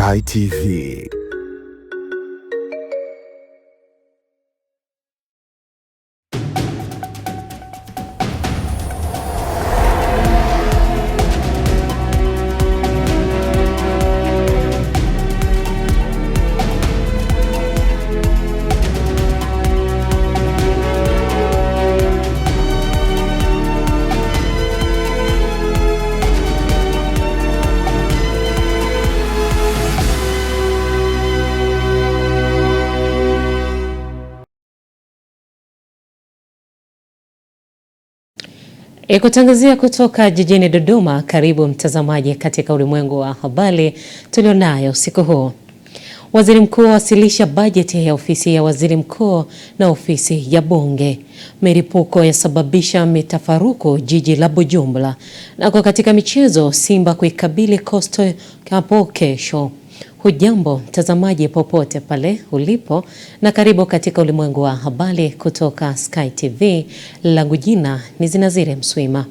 Sky TV. Kutangazia kutoka jijini Dodoma. Karibu mtazamaji katika ulimwengu wa habari tulionayo siku huu. Waziri Mkuu wasilisha bajeti ya ofisi ya Waziri Mkuu na ofisi ya Bunge. Milipuko yasababisha mitafaruku jiji la Bujumbura. Na kwa katika michezo, Simba kuikabili Coastal hapo kesho. Hujambo mtazamaji popote pale ulipo na karibu katika ulimwengu wa habari kutoka Sky TV. Langu jina ni Zinazire Mswima.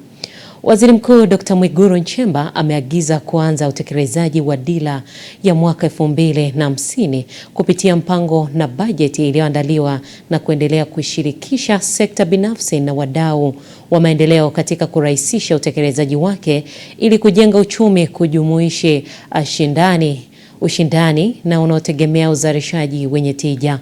Waziri Mkuu Dr. Mwigulu Nchemba ameagiza kuanza utekelezaji wa dira ya mwaka 2050 kupitia mpango na bajeti iliyoandaliwa na kuendelea kushirikisha sekta binafsi na wadau wa maendeleo katika kurahisisha utekelezaji wake ili kujenga uchumi kujumuishi ushindani na unaotegemea uzalishaji wenye tija.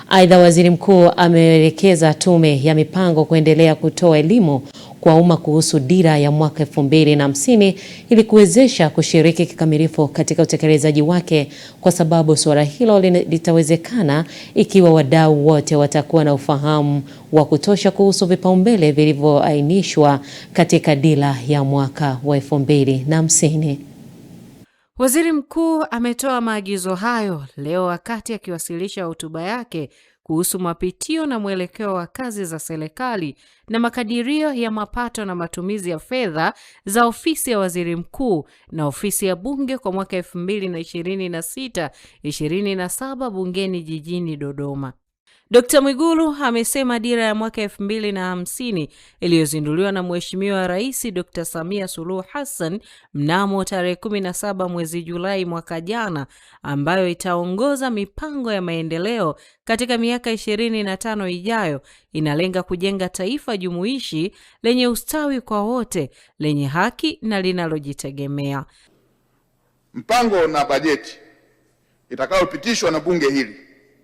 Aidha, Waziri Mkuu ameelekeza Tume ya Mipango kuendelea kutoa elimu kwa umma kuhusu dira ya mwaka 2050 ili kuwezesha kushiriki kikamilifu katika utekelezaji wake, kwa sababu suala hilo litawezekana ikiwa wadau wote watakuwa na ufahamu wa kutosha kuhusu vipaumbele vilivyoainishwa katika dira ya mwaka wa 2050. Waziri Mkuu ametoa maagizo hayo leo wakati akiwasilisha hotuba yake kuhusu mapitio na mwelekeo wa kazi za serikali na makadirio ya mapato na matumizi ya fedha za ofisi ya Waziri Mkuu na ofisi ya Bunge kwa mwaka 2026-27 bungeni jijini Dodoma. Dr. Mwigulu amesema dira ya mwaka 2050 iliyozinduliwa na Mheshimiwa Rais Dr. Samia Suluhu Hassan mnamo tarehe 17 mwezi Julai mwaka jana, ambayo itaongoza mipango ya maendeleo katika miaka 25 ijayo, inalenga kujenga taifa jumuishi lenye ustawi kwa wote, lenye haki na linalojitegemea. Mpango na bajeti itakayopitishwa na bunge hili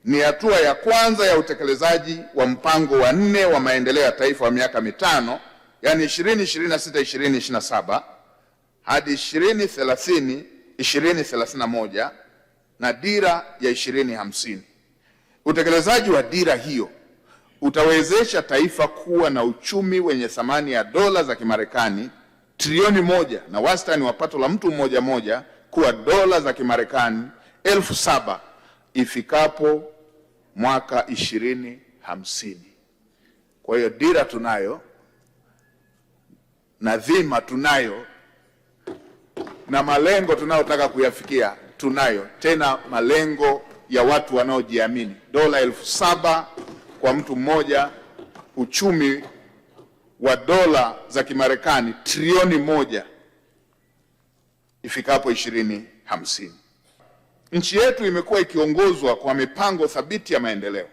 ni hatua ya kwanza ya utekelezaji wa mpango wa 4 wa maendeleo ya taifa wa miaka mitano, yani 2026-2027 hadi 2030-2031 na dira ya 2050. Utekelezaji wa dira hiyo utawezesha taifa kuwa na uchumi wenye thamani ya dola za Kimarekani trilioni 1 na wastani wa pato la mtu mmoja kuwa dola za Kimarekani 7,000 ifikapo mwaka 2050. Kwa hiyo dira tunayo na dhima tunayo na malengo tunayotaka kuyafikia tunayo, tena malengo ya watu wanaojiamini. Dola 7,000 kwa mtu mmoja, uchumi wa dola za Kimarekani trilioni 1 ifikapo 2050. Nchi yetu imekuwa ikiongozwa kwa mipango thabiti ya maendeleo.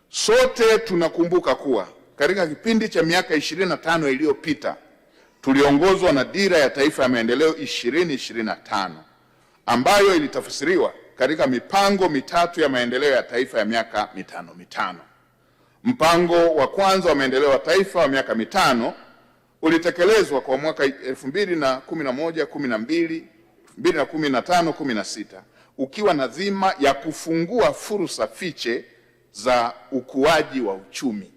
Sote tunakumbuka kuwa katika kipindi cha miaka 25 iliyopita tuliongozwa na dira ya taifa ya maendeleo 2025 ambayo ilitafsiriwa katika mipango mitatu ya maendeleo ya taifa ya miaka mitano. Mpango wa kwanza wa maendeleo ya taifa wa miaka mitano ulitekelezwa kwa mwaka 2011, 12, 2015, 16 ukiwa na dhima ya kufungua fursa fiche za ukuaji wa uchumi.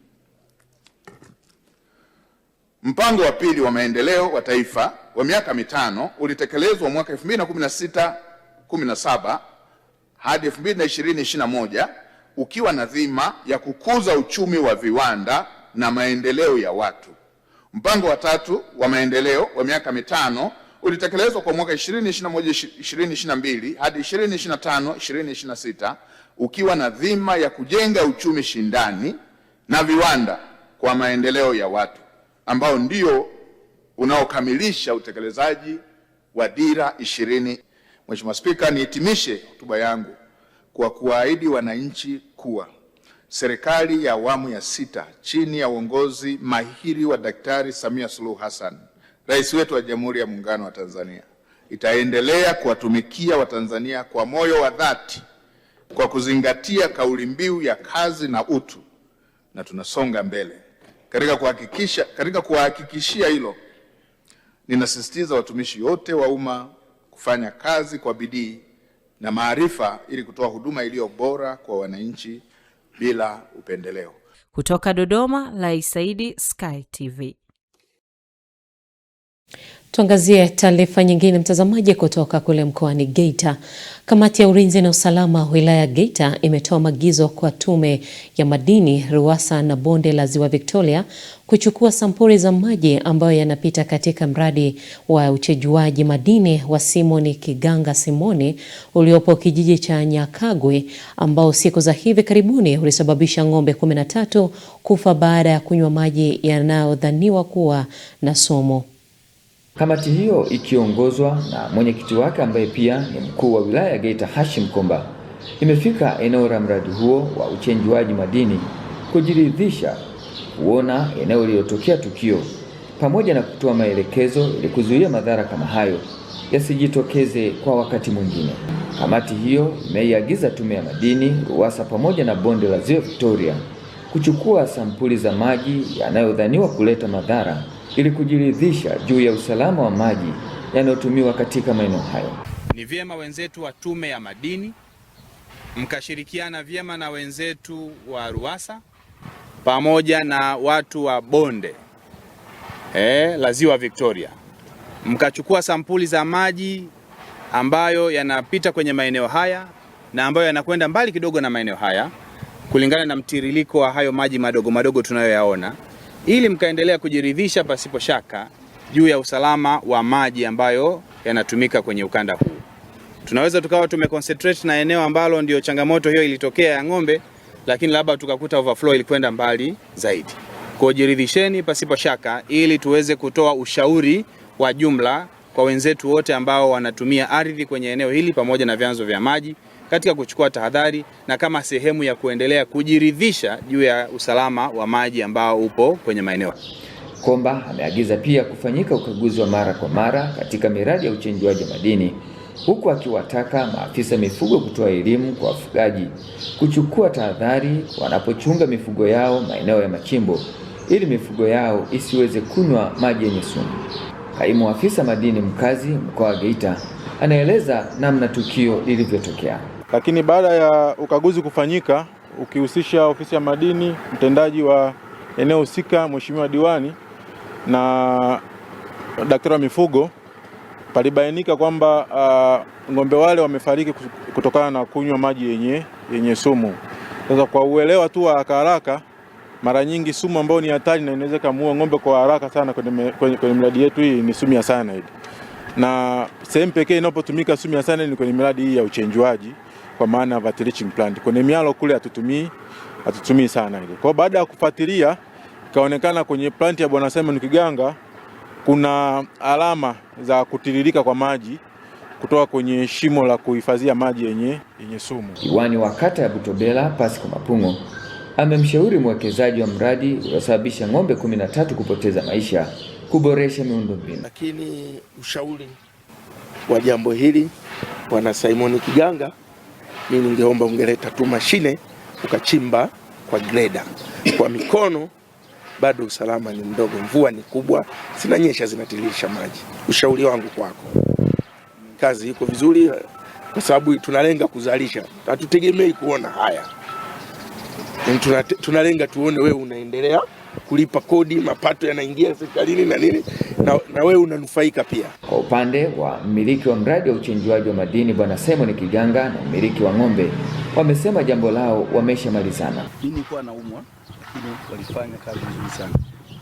Mpango wa pili wa maendeleo wa taifa wa miaka mitano ulitekelezwa mwaka 2016-17 hadi 2020-21 ukiwa na dhima ya kukuza uchumi wa viwanda na maendeleo ya watu. Mpango wa tatu wa maendeleo wa miaka mitano ulitekelezwa kwa mwaka 2021-2022 hadi 2025-2026 ukiwa na dhima ya kujenga uchumi shindani na viwanda kwa maendeleo ya watu, ambao ndio unaokamilisha utekelezaji wa dira 20. Mheshimiwa Spika, nihitimishe hotuba yangu kwa kuwaahidi wananchi kuwa serikali ya awamu ya 6 chini ya uongozi mahiri wa Daktari Samia Suluhu Hassan, Rais wetu wa Jamhuri ya Muungano wa Tanzania, itaendelea kuwatumikia Watanzania kwa moyo wa dhati kwa kuzingatia kauli mbiu ya kazi na utu, na tunasonga mbele. Katika kuhakikishia hilo, ninasisitiza watumishi wote wa umma kufanya kazi kwa bidii na maarifa ili kutoa huduma iliyo bora kwa wananchi bila upendeleo. Kutoka Dodoma, Lais Saidi, Sky TV. Tuangazie taarifa nyingine mtazamaji, kutoka kule mkoani Geita. Kamati ya ulinzi na usalama wilaya Geita imetoa maagizo kwa Tume ya Madini, RUWASA na Bonde la Ziwa Victoria kuchukua sampuli za maji ambayo yanapita katika mradi wa uchejuaji madini wa Simon Kiganga Simoni uliopo kijiji cha Nyakagwe, ambao siku za hivi karibuni ulisababisha ng'ombe 13 kufa baada ya kunywa maji yanayodhaniwa kuwa na sumu. Kamati hiyo ikiongozwa na mwenyekiti wake ambaye pia ni mkuu wa wilaya ya Geita Hashim Komba imefika eneo la mradi huo wa uchenjuaji madini kujiridhisha kuona eneo lililotokea tukio pamoja na kutoa maelekezo ili kuzuia madhara kama hayo yasijitokeze kwa wakati mwingine. Kamati hiyo imeiagiza Tume ya Madini, RUWASA pamoja na Bonde la Ziwa Victoria kuchukua sampuli za maji yanayodhaniwa kuleta madhara ili kujiridhisha juu ya usalama wa maji yanayotumiwa katika maeneo hayo. Ni vyema wenzetu wa Tume ya Madini mkashirikiana vyema na wenzetu wa RUWASA pamoja na watu wa Bonde la Ziwa Victoria, mkachukua sampuli za maji ambayo yanapita kwenye maeneo haya na ambayo yanakwenda mbali kidogo na maeneo haya kulingana na mtiririko wa hayo maji madogo madogo tunayoyaona, ili mkaendelea kujiridhisha pasipo shaka juu ya usalama wa maji ambayo yanatumika kwenye ukanda huu. Tunaweza tukawa tumeconcentrate na eneo ambalo ndio changamoto hiyo ilitokea ya ng'ombe, lakini labda tukakuta overflow ilikwenda mbali zaidi. Kwa jiridhisheni pasipo shaka ili tuweze kutoa ushauri wa jumla kwa wenzetu wote ambao wanatumia ardhi kwenye eneo hili pamoja na vyanzo vya maji katika kuchukua tahadhari na kama sehemu ya kuendelea kujiridhisha juu ya usalama wa maji ambao upo kwenye maeneo. Komba ameagiza pia kufanyika ukaguzi wa mara kwa mara katika miradi ya uchenjuaji madini, huku akiwataka maafisa mifugo kutoa elimu kwa wafugaji kuchukua tahadhari wanapochunga mifugo yao maeneo ya machimbo ili mifugo yao isiweze kunywa maji yenye sumu. Kaimu afisa madini mkazi mkoa wa Geita anaeleza namna tukio lilivyotokea. Lakini baada ya ukaguzi kufanyika ukihusisha ofisi ya madini, mtendaji wa eneo husika, mheshimiwa diwani na daktari wa mifugo, palibainika kwamba ng'ombe wale wamefariki kutokana na kunywa maji yenye sumu. Sasa kwa uelewa tu wa haraka, mara nyingi sumu ambayo ni hatari na inaweza kumuua ng'ombe kwa haraka sana kwenye miradi yetu hii ni sumu ya cyanide. Na sehemu pekee inapotumika sumu ya cyanide ni kwenye miradi hii ya uchenjuaji, kwa maana ya vat leaching plant. Kwenye mialo kule hatutumii sana ile. Kwa baada ya kufuatilia kaonekana kwenye plant ya Bwana Simon Kiganga kuna alama za kutiririka kwa maji kutoka kwenye shimo la kuhifadhia maji yenye sumu. Diwani wa kata ya Butobela Pasco Mapungo amemshauri mwekezaji wa mradi uliosababisha ng'ombe 13 kupoteza maisha kuboresha miundombinu. Lakini ushauri wa jambo hili Bwana Simon Kiganga, mimi ningeomba ungeleta tu mashine ukachimba kwa grader. Kwa mikono bado usalama ni mdogo, mvua ni kubwa, zinanyesha zinatiririsha maji. Ushauri wangu kwako, kazi iko vizuri kwa sababu tunalenga kuzalisha, hatutegemei kuona haya. Tunalenga tuone wewe unaendelea kulipa kodi, mapato yanaingia serikalini na nini, na wewe unanufaika pia. Kwa upande wa mmiliki wa mradi wa uchenjuaji wa madini Bwana Simon Kiganga na mmiliki wa ng'ombe wamesema jambo lao wameshamalizana. Nilikuwa naumwa, lakini walifanya kazi nzuri sana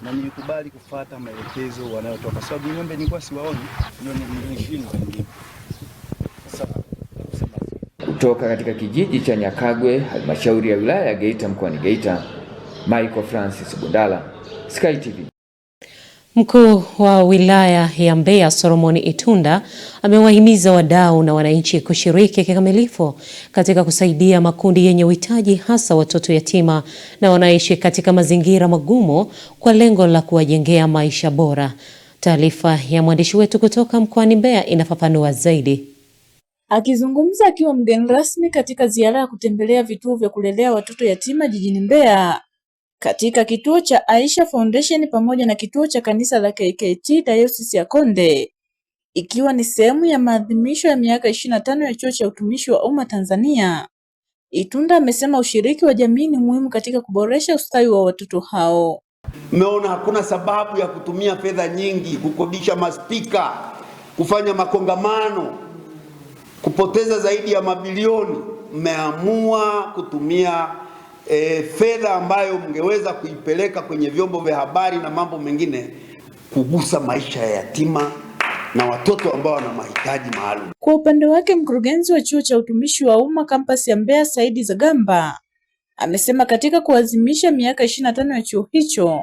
na nilikubali kufuata maelekezo wanayotoka, sababu ng'ombe nilikuwa siwaoni, ndio nilishindwa nyingine. Kutoka katika kijiji cha Nyakagwe, halmashauri ya wilaya ya Geita mkoani Geita, Michael Francis Bundala, Sky TV. Mkuu wa wilaya ya Mbeya Solomon Itunda amewahimiza wadau na wananchi kushiriki kikamilifu katika kusaidia makundi yenye uhitaji, hasa watoto yatima na wanaishi katika mazingira magumu kwa lengo la kuwajengea maisha bora. Taarifa ya mwandishi wetu kutoka mkoani Mbeya inafafanua zaidi. Akizungumza akiwa mgeni rasmi katika ziara ya kutembelea vituo vya kulelea watoto yatima jijini Mbeya, katika kituo cha Aisha Foundation pamoja na kituo cha kanisa la KKT Diocese ya Konde, ikiwa ni sehemu ya maadhimisho ya miaka 25 ya Chuo cha Utumishi wa Umma Tanzania, Itunda amesema ushiriki wa jamii ni muhimu katika kuboresha ustawi wa watoto hao. Mmeona hakuna sababu ya kutumia fedha nyingi, kukodisha maspika, kufanya makongamano, kupoteza zaidi ya mabilioni. Mmeamua kutumia fedha ambayo mngeweza kuipeleka kwenye vyombo vya habari na mambo mengine kugusa maisha ya yatima na watoto ambao wana mahitaji maalum. Kwa upande wake, mkurugenzi wa Chuo cha Utumishi wa Umma kampasi ya Mbeya Saidi Zagamba amesema katika kuadhimisha miaka 25 ya chuo hicho,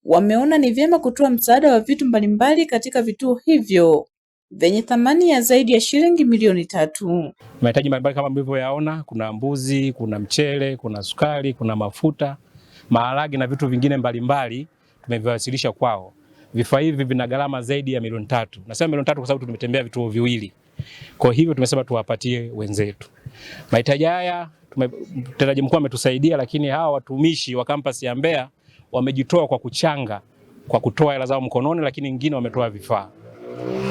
wameona ni vyema kutoa msaada wa vitu mbalimbali katika vituo hivyo venye thamani ya zaidi ya shilingi milioni 3. Mahitaji mbalimbali kama mlivyoyaona, kuna mbuzi, kuna mchele, kuna sukari, kuna mafuta, maharage na vitu vingine mbalimbali tumeviwasilisha kwao. Vifaa hivi vina gharama zaidi ya milioni 3. Nasema milioni 3 kwa sababu tumetembea vituo viwili. Kwa hivyo tumesema tuwapatie wenzetu. Mahitaji haya mtendaji mkuu ametusaidia, lakini hawa watumishi wa kampasi ya Mbeya wamejitoa kwa kuchanga, kwa kutoa hela zao mkononi, lakini wengine wametoa vifaa.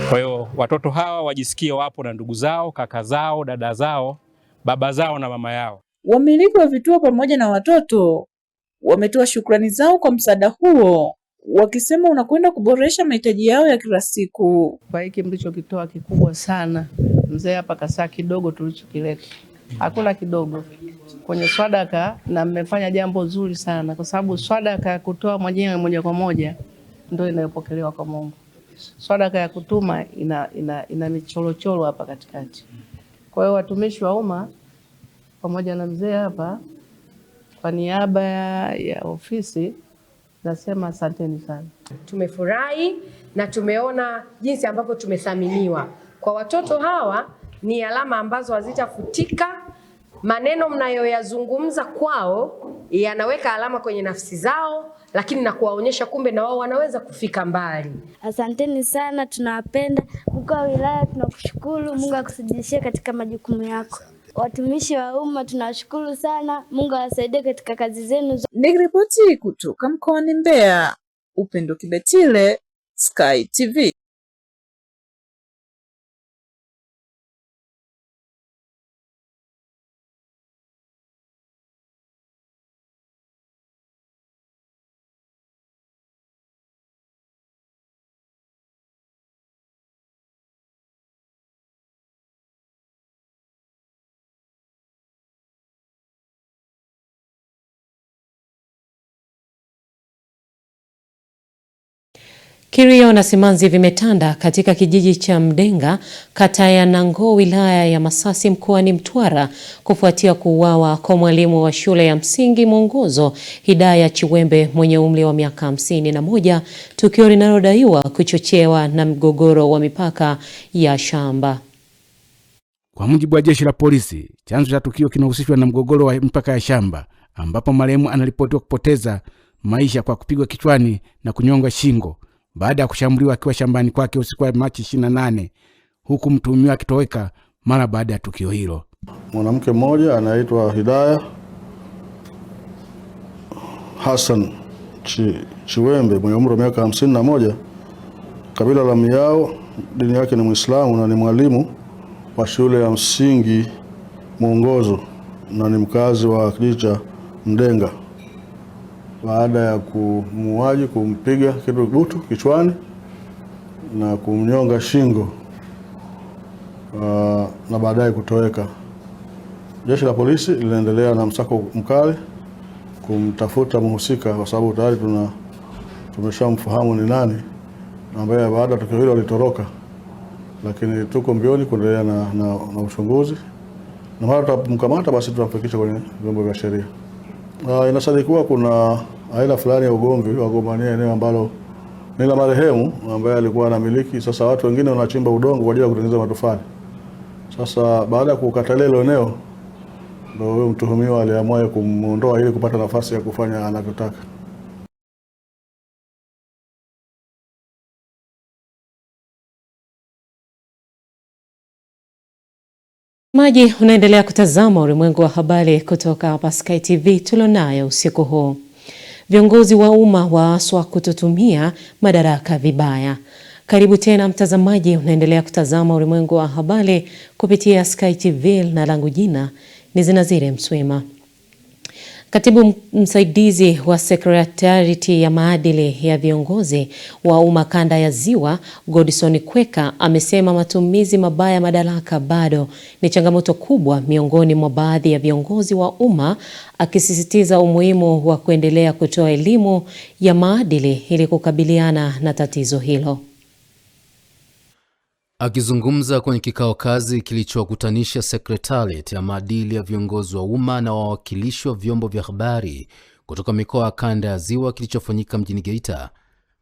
Kwa hiyo watoto hawa wajisikie wapo na ndugu zao, kaka zao, dada zao, baba zao na mama yao. Wamiliki wa vituo pamoja na watoto wametoa shukrani zao kwa msaada huo, wakisema unakwenda kuboresha mahitaji yao ya kila siku. Kwa hiki mlichokitoa kikubwa sana, mzee hapa kasaa kidogo tulichokileta. Hakuna kidogo kwenye swadaka, na mmefanya jambo zuri sana, kwa sababu swadaka ya kutoa mwenyewe moja kwa moja ndio inayopokelewa kwa Mungu. Swadaka ya kutuma ina michorochoro hapa katikati. Kwa hiyo watumishi wa umma pamoja na mzee hapa, kwa niaba ya ofisi nasema asanteni sana. Tumefurahi na tumeona jinsi ambavyo tumethaminiwa. Kwa watoto hawa ni alama ambazo hazitafutika. Maneno mnayoyazungumza kwao yanaweka alama kwenye nafsi zao, lakini na kuwaonyesha kumbe na wao wanaweza kufika mbali. Asanteni sana, tunawapenda. Mkuu wa wilaya tunakushukuru, Mungu akusaidie katika majukumu yako. Watumishi wa umma tunawashukuru sana, Mungu awasaidie katika kazi zenu. Nikiripoti kutoka mkoani Mbeya, Upendo Kibetile, Sky TV. Kilio na simanzi vimetanda katika kijiji cha Mdenga, kata ya Nango, wilaya ya Masasi, mkoani Mtwara, kufuatia kuuawa kwa mwalimu wa shule ya msingi Mwongozo Hidaya Chiwembe mwenye umri wa miaka 51, tukio linalodaiwa kuchochewa na mgogoro wa mipaka ya shamba. Kwa mujibu wa jeshi la polisi, chanzo cha tukio kinahusishwa na mgogoro wa mipaka ya shamba, ambapo marehemu anaripotiwa kupoteza maisha kwa kupigwa kichwani na kunyongwa shingo baada ya kushambuliwa akiwa shambani kwake usiku wa Machi 28, huku mtuhumiwa akitoweka mara baada ya tukio hilo. Mwanamke mmoja anaitwa Hidaya Hassan Chiwembe mwenye umri wa miaka 51, kabila la Miao, dini yake ni Muislamu na ni mwalimu wa shule ya msingi Mwongozo na ni mkazi wa kijiji cha Mdenga. Baada ya kumuaji kumpiga kitu butu kichwani na kumnyonga shingo na baadaye kutoweka. Jeshi la polisi linaendelea na msako mkali kumtafuta mhusika, kwa sababu tayari tumeshamfahamu ni nani, ambaye baada ya tukio hilo alitoroka, lakini tuko mbioni kuendelea na uchunguzi, na mara tutamkamata basi tutamfikisha kwenye vyombo vya sheria. Inasadikiwa kuna aina fulani ya ugomvi wa gombania eneo ambalo ni la marehemu ambaye alikuwa anamiliki. Sasa watu wengine wanachimba udongo kwa ajili ya kutengeneza matofali. Sasa baada ya kukatalia hilo eneo, ndio huyo mtuhumiwa aliamua kumuondoa ili kupata nafasi ya kufanya anavyotaka. Maji unaendelea kutazama ulimwengu wa habari kutoka hapa Sky TV tulionayo usiku huu. Viongozi wa umma waaswa kutotumia madaraka vibaya. Karibu tena mtazamaji, unaendelea kutazama ulimwengu wa habari kupitia Sky TV na langu jina ni Zinazire Mswima. Katibu msaidizi wa Sekretarieti ya maadili ya viongozi wa umma kanda ya Ziwa, Godson Kweka, amesema matumizi mabaya madaraka bado ni changamoto kubwa miongoni mwa baadhi ya viongozi wa umma, akisisitiza umuhimu wa kuendelea kutoa elimu ya maadili ili kukabiliana na tatizo hilo. Akizungumza kwenye kikao kazi kilichowakutanisha Sekretarieti ya maadili ya viongozi wa umma na wawakilishi wa vyombo vya habari kutoka mikoa ya kanda ya Ziwa kilichofanyika mjini Geita,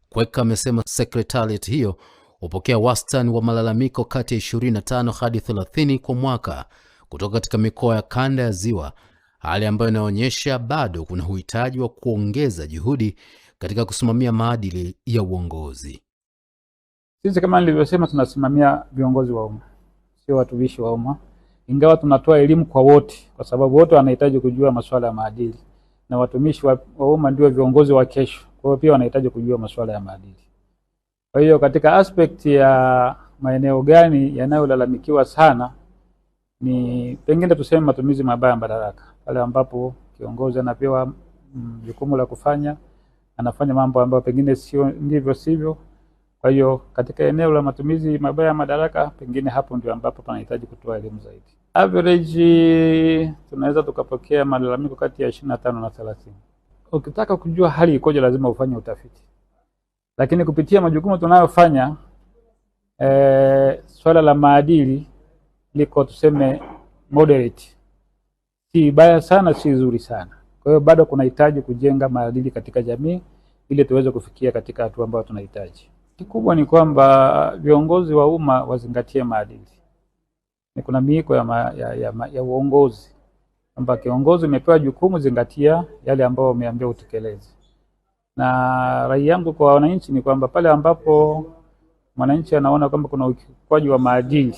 Kweka amesema Sekretarieti hiyo hupokea wastani wa malalamiko kati ya 25 hadi 30 kwa mwaka kutoka katika mikoa ya kanda ya Ziwa, hali ambayo inaonyesha bado kuna uhitaji wa kuongeza juhudi katika kusimamia maadili ya uongozi. Sisi kama nilivyosema, tunasimamia viongozi wa umma, sio watumishi wa umma. Ingawa tunatoa elimu kwa wote, kwa sababu wote wanahitaji kujua masuala ya maadili, na watumishi wa umma ndio viongozi wa kesho, kwa hiyo pia wanahitaji kujua masuala ya maadili. Kwa hiyo katika aspect ya maeneo gani yanayolalamikiwa sana, ni pengine tuseme matumizi mabaya madaraka, pale ambapo kiongozi anapewa jukumu la kufanya, anafanya mambo ambayo pengine sio ndivyo sivyo. Kwa hiyo katika eneo la matumizi mabaya ya madaraka, pengine hapo ndio ambapo panahitaji kutoa elimu zaidi. Average tunaweza tukapokea malalamiko kati ya 25 na 30. Ukitaka kujua hali ikoje, lazima ufanye utafiti. Lakini kupitia majukumu tunayofanya, swala la maadili liko tuseme moderate. Si baya sana, si nzuri sana. Kwa hiyo bado kunahitaji kujenga maadili katika jamii ili tuweze kufikia katika hatua ambayo tunahitaji. Kikubwa ni kwamba viongozi wa umma wazingatie maadili. Ni kuna miiko ya uongozi, kwamba kiongozi umepewa jukumu, zingatia yale ambayo umeambiwa utekeleze. Na rai yangu kwa wananchi ni kwamba pale ambapo mwananchi anaona kwamba kuna ukiukwaji wa maadili,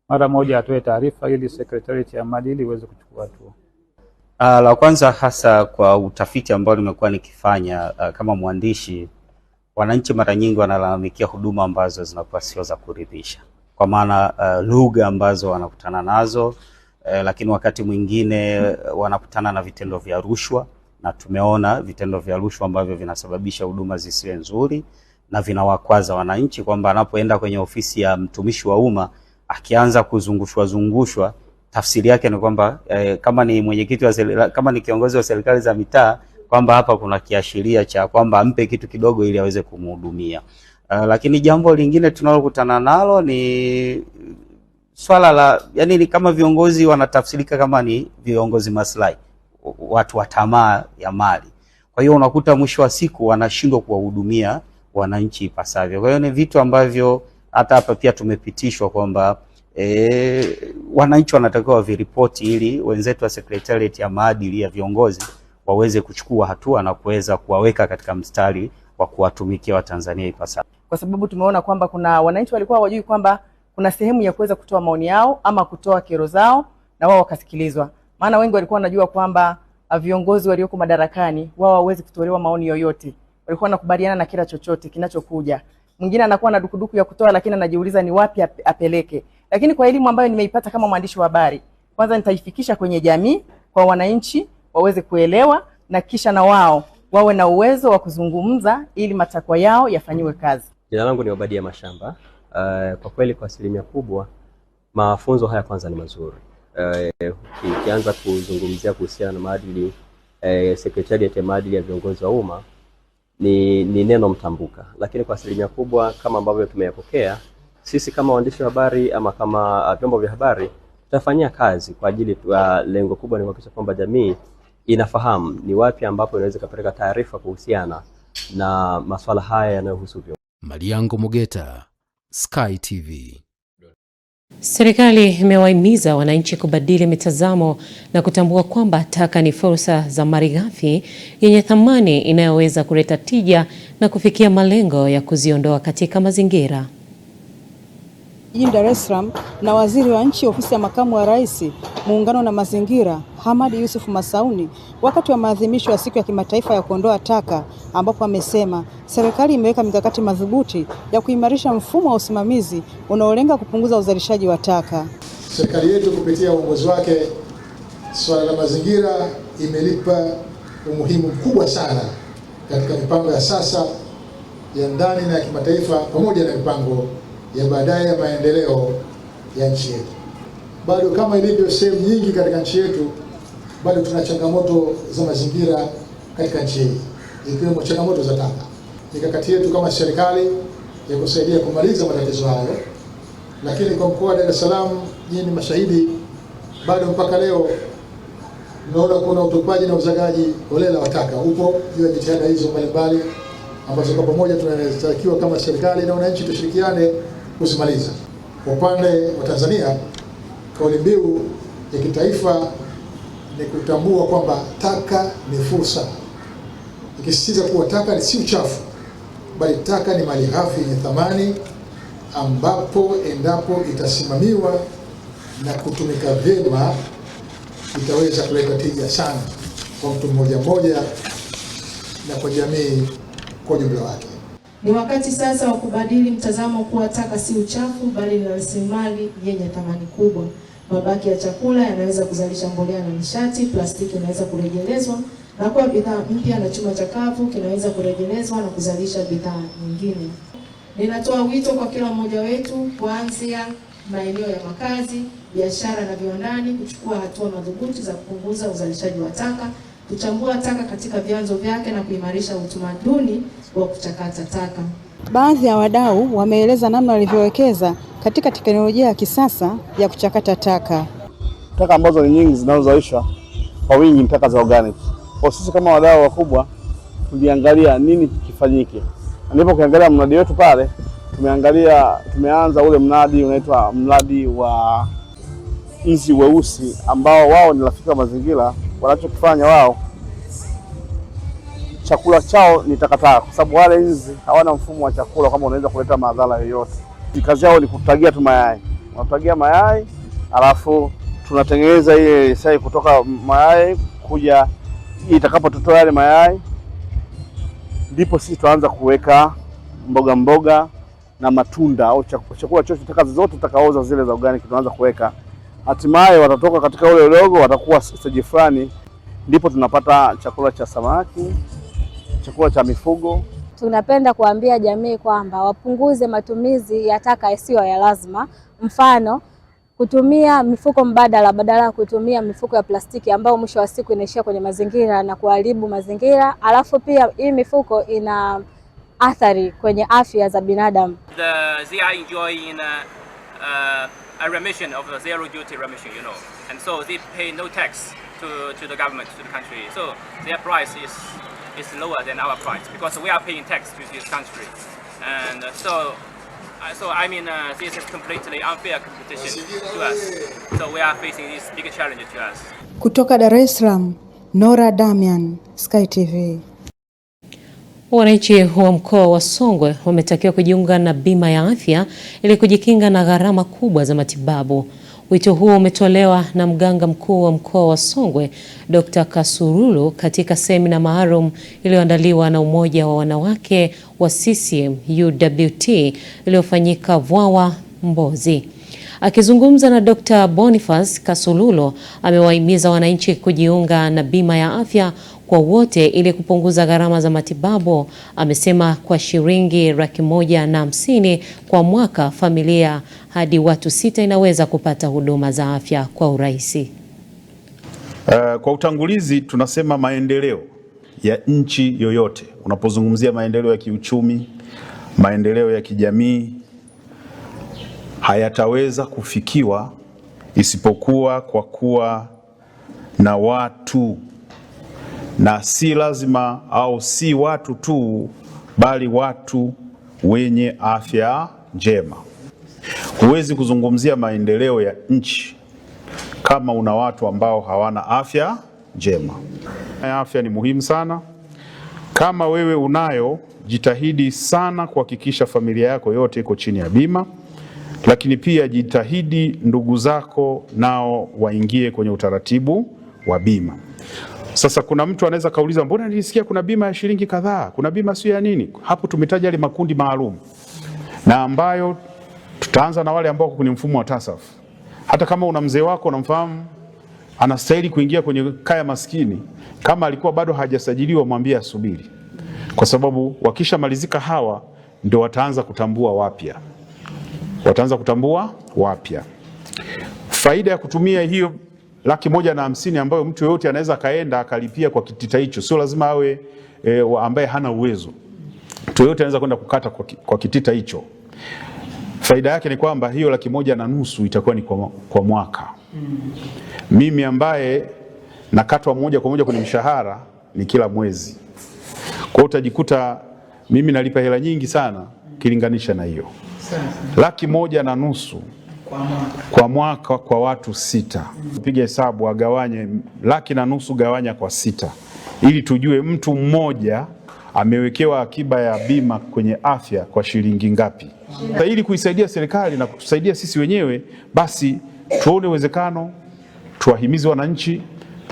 mara moja atoe taarifa ili Sekretarieti ya maadili iweze kuchukua hatua. La kwanza, hasa kwa utafiti ambao nimekuwa nikifanya kama mwandishi, wananchi mara nyingi wanalalamikia huduma ambazo zinakuwa sio za kuridhisha, kwa maana lugha ambazo wanakutana nazo, lakini wakati mwingine wanakutana na vitendo vya rushwa, na tumeona vitendo vya rushwa ambavyo vinasababisha huduma zisiwe nzuri na vinawakwaza wananchi, kwamba anapoenda kwenye ofisi ya mtumishi wa umma akianza kuzungushwa, tafsiri yake ni kwamba kama ni mwenyekiti wa kama ni kiongozi wa serikali za mitaa, kwamba hapa kuna kiashiria cha kwamba ampe kitu kidogo ili aweze kumhudumia. Lakini jambo lingine tunalokutana nalo ni swala la, yani ni kama viongozi wanatafsirika kama ni viongozi maslahi, watu wa tamaa ya mali. Kwa hiyo unakuta mwisho wa siku wanashindwa kuwahudumia wananchi ipasavyo. Kwa hiyo ni vitu ambavyo hata hapa pia tumepitishwa kwamba wananchi wanatakiwa viripoti ili wenzetu wa Sekretarieti ya maadili ya viongozi waweze kuchukua hatua na kuweza kuwaweka katika mstari wa kuwatumikia Watanzania ipasavyo. Kwa sababu tumeona kwamba kuna wananchi walikuwa hawajui kwamba kuna sehemu ya kuweza kutoa maoni yao ama kutoa kero zao na wao wakasikilizwa. Maana wengi walikuwa wanajua kwamba viongozi walioko madarakani wao hawawezi kutolewa maoni yoyote. Walikuwa wanakubaliana na kila chochote kinachokuja. Mwingine anakuwa na dukuduku ya kutoa, lakini anajiuliza ni wapi apeleke. Lakini kwa elimu ambayo nimeipata kama mwandishi wa habari, kwanza nitaifikisha kwenye jamii kwa wananchi waweze kuelewa, na kisha na wao wawe na uwezo wa kuzungumza ili matakwa yao yafanyiwe kazi. Jina langu ni Obadia Mashamba. Kwa kweli kwa asilimia kubwa mafunzo haya kwanza ni mazuri. Ukianza kuzungumzia kuhusiana na maadili, Sekretarieti ya maadili ya viongozi wa umma ni neno mtambuka, lakini kwa asilimia kubwa kama ambavyo tumeyapokea sisi kama waandishi wa habari ama kama vyombo vya habari, tutafanyia kazi kwa ajili lengo kubwa ni kuhakikisha kwamba jamii inafahamu ni wapi ambapo inaweza kupeleka taarifa kuhusiana na masuala haya yanayohusu viongozi. Mariango Mogeta, Sky TV. Serikali imewahimiza wananchi kubadili mitazamo na kutambua kwamba taka ni fursa za malighafi yenye thamani inayoweza kuleta tija na kufikia malengo ya kuziondoa katika mazingira. Jijini Dar es Salaam na Waziri wa Nchi Ofisi ya Makamu wa Rais, Muungano na Mazingira, Hamad Yusuf Masauni, wakati wa maadhimisho ya Siku ya Kimataifa ya Kuondoa Taka, ambapo amesema serikali imeweka mikakati madhubuti ya kuimarisha mfumo wa usimamizi unaolenga kupunguza uzalishaji wa taka. Serikali yetu kupitia uongozi wake, swala la mazingira imelipa umuhimu mkubwa sana katika mipango ya sasa ya ndani na ya kimataifa, pamoja na mipango ya baadaye ya maendeleo ya nchi yetu. Bado kama ilivyo sehemu nyingi katika nchi yetu, bado tuna changamoto za mazingira katika nchi hii, ikiwemo changamoto za taka. Mikakati yetu kama serikali ya kusaidia kumaliza matatizo hayo, lakini kwa mkoa wa Dar es Salaam, nyinyi mashahidi, bado mpaka leo tunaona kuna utupaji na uzagaji holela wa taka upo juu ya jitihada hizo mbalimbali ambazo kwa pamoja tunatakiwa kama serikali na wananchi tushirikiane kusimaliza. Kwa upande wa Tanzania, kauli mbiu ya kitaifa ni kutambua kwamba taka ni fursa, ikisisitiza kuwa taka si uchafu, bali taka ni malighafi yenye thamani ambapo endapo itasimamiwa na kutumika vyema itaweza kuleta tija sana kwa mtu mmoja mmoja na kwa jamii kwa jumla wake. Ni wakati sasa wa kubadili mtazamo kuwa taka si uchafu, bali ni rasilimali yenye thamani kubwa. Mabaki ya chakula yanaweza kuzalisha mbolea na nishati, plastiki inaweza kurejelezwa na kuwa bidhaa mpya, na chuma chakavu kinaweza kurejelezwa na kuzalisha bidhaa nyingine. Ninatoa wito kwa kila mmoja wetu, kuanzia maeneo ya makazi, biashara na viwandani, kuchukua hatua madhubuti za kupunguza uzalishaji wa taka, kuchambua taka katika vyanzo vyake na kuimarisha utamaduni wa kuchakata taka. Baadhi ya wadau wameeleza namna walivyowekeza katika teknolojia ya kisasa ya kuchakata taka. Taka ambazo ni nyingi zinazozalishwa kwa wingi ni taka za organic. Kwa sisi kama wadau wakubwa tuliangalia nini kifanyike. Ndipo ukiangalia mradi wetu pale, tumeanza ule mradi unaitwa mradi wa nzi weusi, ambao wao ni rafiki wa mazingira. Wanachokifanya wao, chakula chao ni takataka, kwa sababu wale nzi hawana mfumo wa chakula kama unaweza kuleta madhara yoyote. Kazi yao ni kutagia tu mayai. Wanatagia mayai, alafu tunatengeneza ile sai kutoka mayai kuja itakapototoa yale mayai, ndipo sisi tuanza kuweka mboga na matunda au chakula chochote, taka zote takaoza zile za organic tunaanza kuweka. Hatimaye watatoka katika ule udogo, watakuwa stage fulani, ndipo tunapata chakula cha samaki, chakula cha mifugo. Tunapenda kuambia jamii kwamba wapunguze matumizi ya taka isiyo ya lazima. Mfano, kutumia mifuko mbadala badala ya kutumia mifuko ya plastiki ambayo mwisho wa siku inaishia kwenye mazingira na kuharibu mazingira. Alafu pia hii mifuko ina athari kwenye afya za binadamu. They are enjoying a remission of the zero duty remission, and so they pay no tax to the government, to the country. So their price is lower than our price because we are paying tax to this country, and so I mean this is completely unfair competition to us. So we are facing this big challenge to us. Kutoka Dar es Salaam, Nora Damian, Sky TV. Wananchi wa mkoa wa Songwe wametakiwa kujiunga na bima ya afya ili kujikinga na gharama kubwa za matibabu. Wito huo umetolewa na mganga mkuu wa mkoa wa Songwe, Dr. Kasurulu, katika semina maalum iliyoandaliwa na Umoja wa Wanawake wa CCM UWT iliyofanyika Vwawa, Mbozi. Akizungumza na Dr. Boniface Kasululo, amewahimiza wananchi kujiunga na bima ya afya kwa wote ili kupunguza gharama za matibabu. Amesema kwa shilingi 150,000 kwa mwaka, familia hadi watu 6 inaweza kupata huduma za afya kwa urahisi. Kwa utangulizi, tunasema maendeleo ya nchi yoyote, unapozungumzia maendeleo ya kiuchumi, maendeleo ya kijamii, hayataweza kufikiwa isipokuwa kwa kuwa na watu na si lazima au si watu tu, bali watu wenye afya njema. Huwezi kuzungumzia maendeleo ya nchi kama una watu ambao hawana afya njema. Afya ni muhimu sana. Kama wewe unayo, jitahidi sana kuhakikisha familia yako yote iko chini ya bima, lakini pia jitahidi ndugu zako nao waingie kwenye utaratibu wa bima. Sasa kuna mtu anaweza kauliza, mbona nilisikia kuna bima ya shilingi kadhaa, kuna bima sio ya nini? Hapo tumetaja ile makundi maalum, na ambayo tutaanza na wale ambao kwenye mfumo wa TASAF. Hata kama una mzee wako unamfahamu anastahili kuingia kwenye kaya maskini, kama alikuwa bado hajasajiliwa, mwambie asubiri, kwa sababu wakisha malizika hawa ndio wataanza kutambua wapya. Faida ya kutumia hiyo 150,000 ambayo mtu yoyote anaweza kaenda akalipia kwa kitita hicho, sio lazima awe ambaye hana uwezo. Mtu yoyote anaweza kwenda kukata kwa kitita hicho. Faida yake ni kwamba hiyo 150,000 itakuwa ni kwa mwaka. Mimi ambaye nakatwa moja kwa moja kwenye mshahara ni kila mwezi. Kwa hiyo utajikuta mimi nalipa hela nyingi sana kilinganisha na hiyo. 150,000 kwa mwaka kwa watu 6. Piga hesabu, agawanye 150,000 gawanya kwa 6, ili tujue mtu mmoja amewekewa akiba ya bima kwenye afya kwa shilingi ngapi. Ili kuisaidia serikali na kutusaidia sisi wenyewe, basi tuone uwezekano, tuwahimizi wananchi.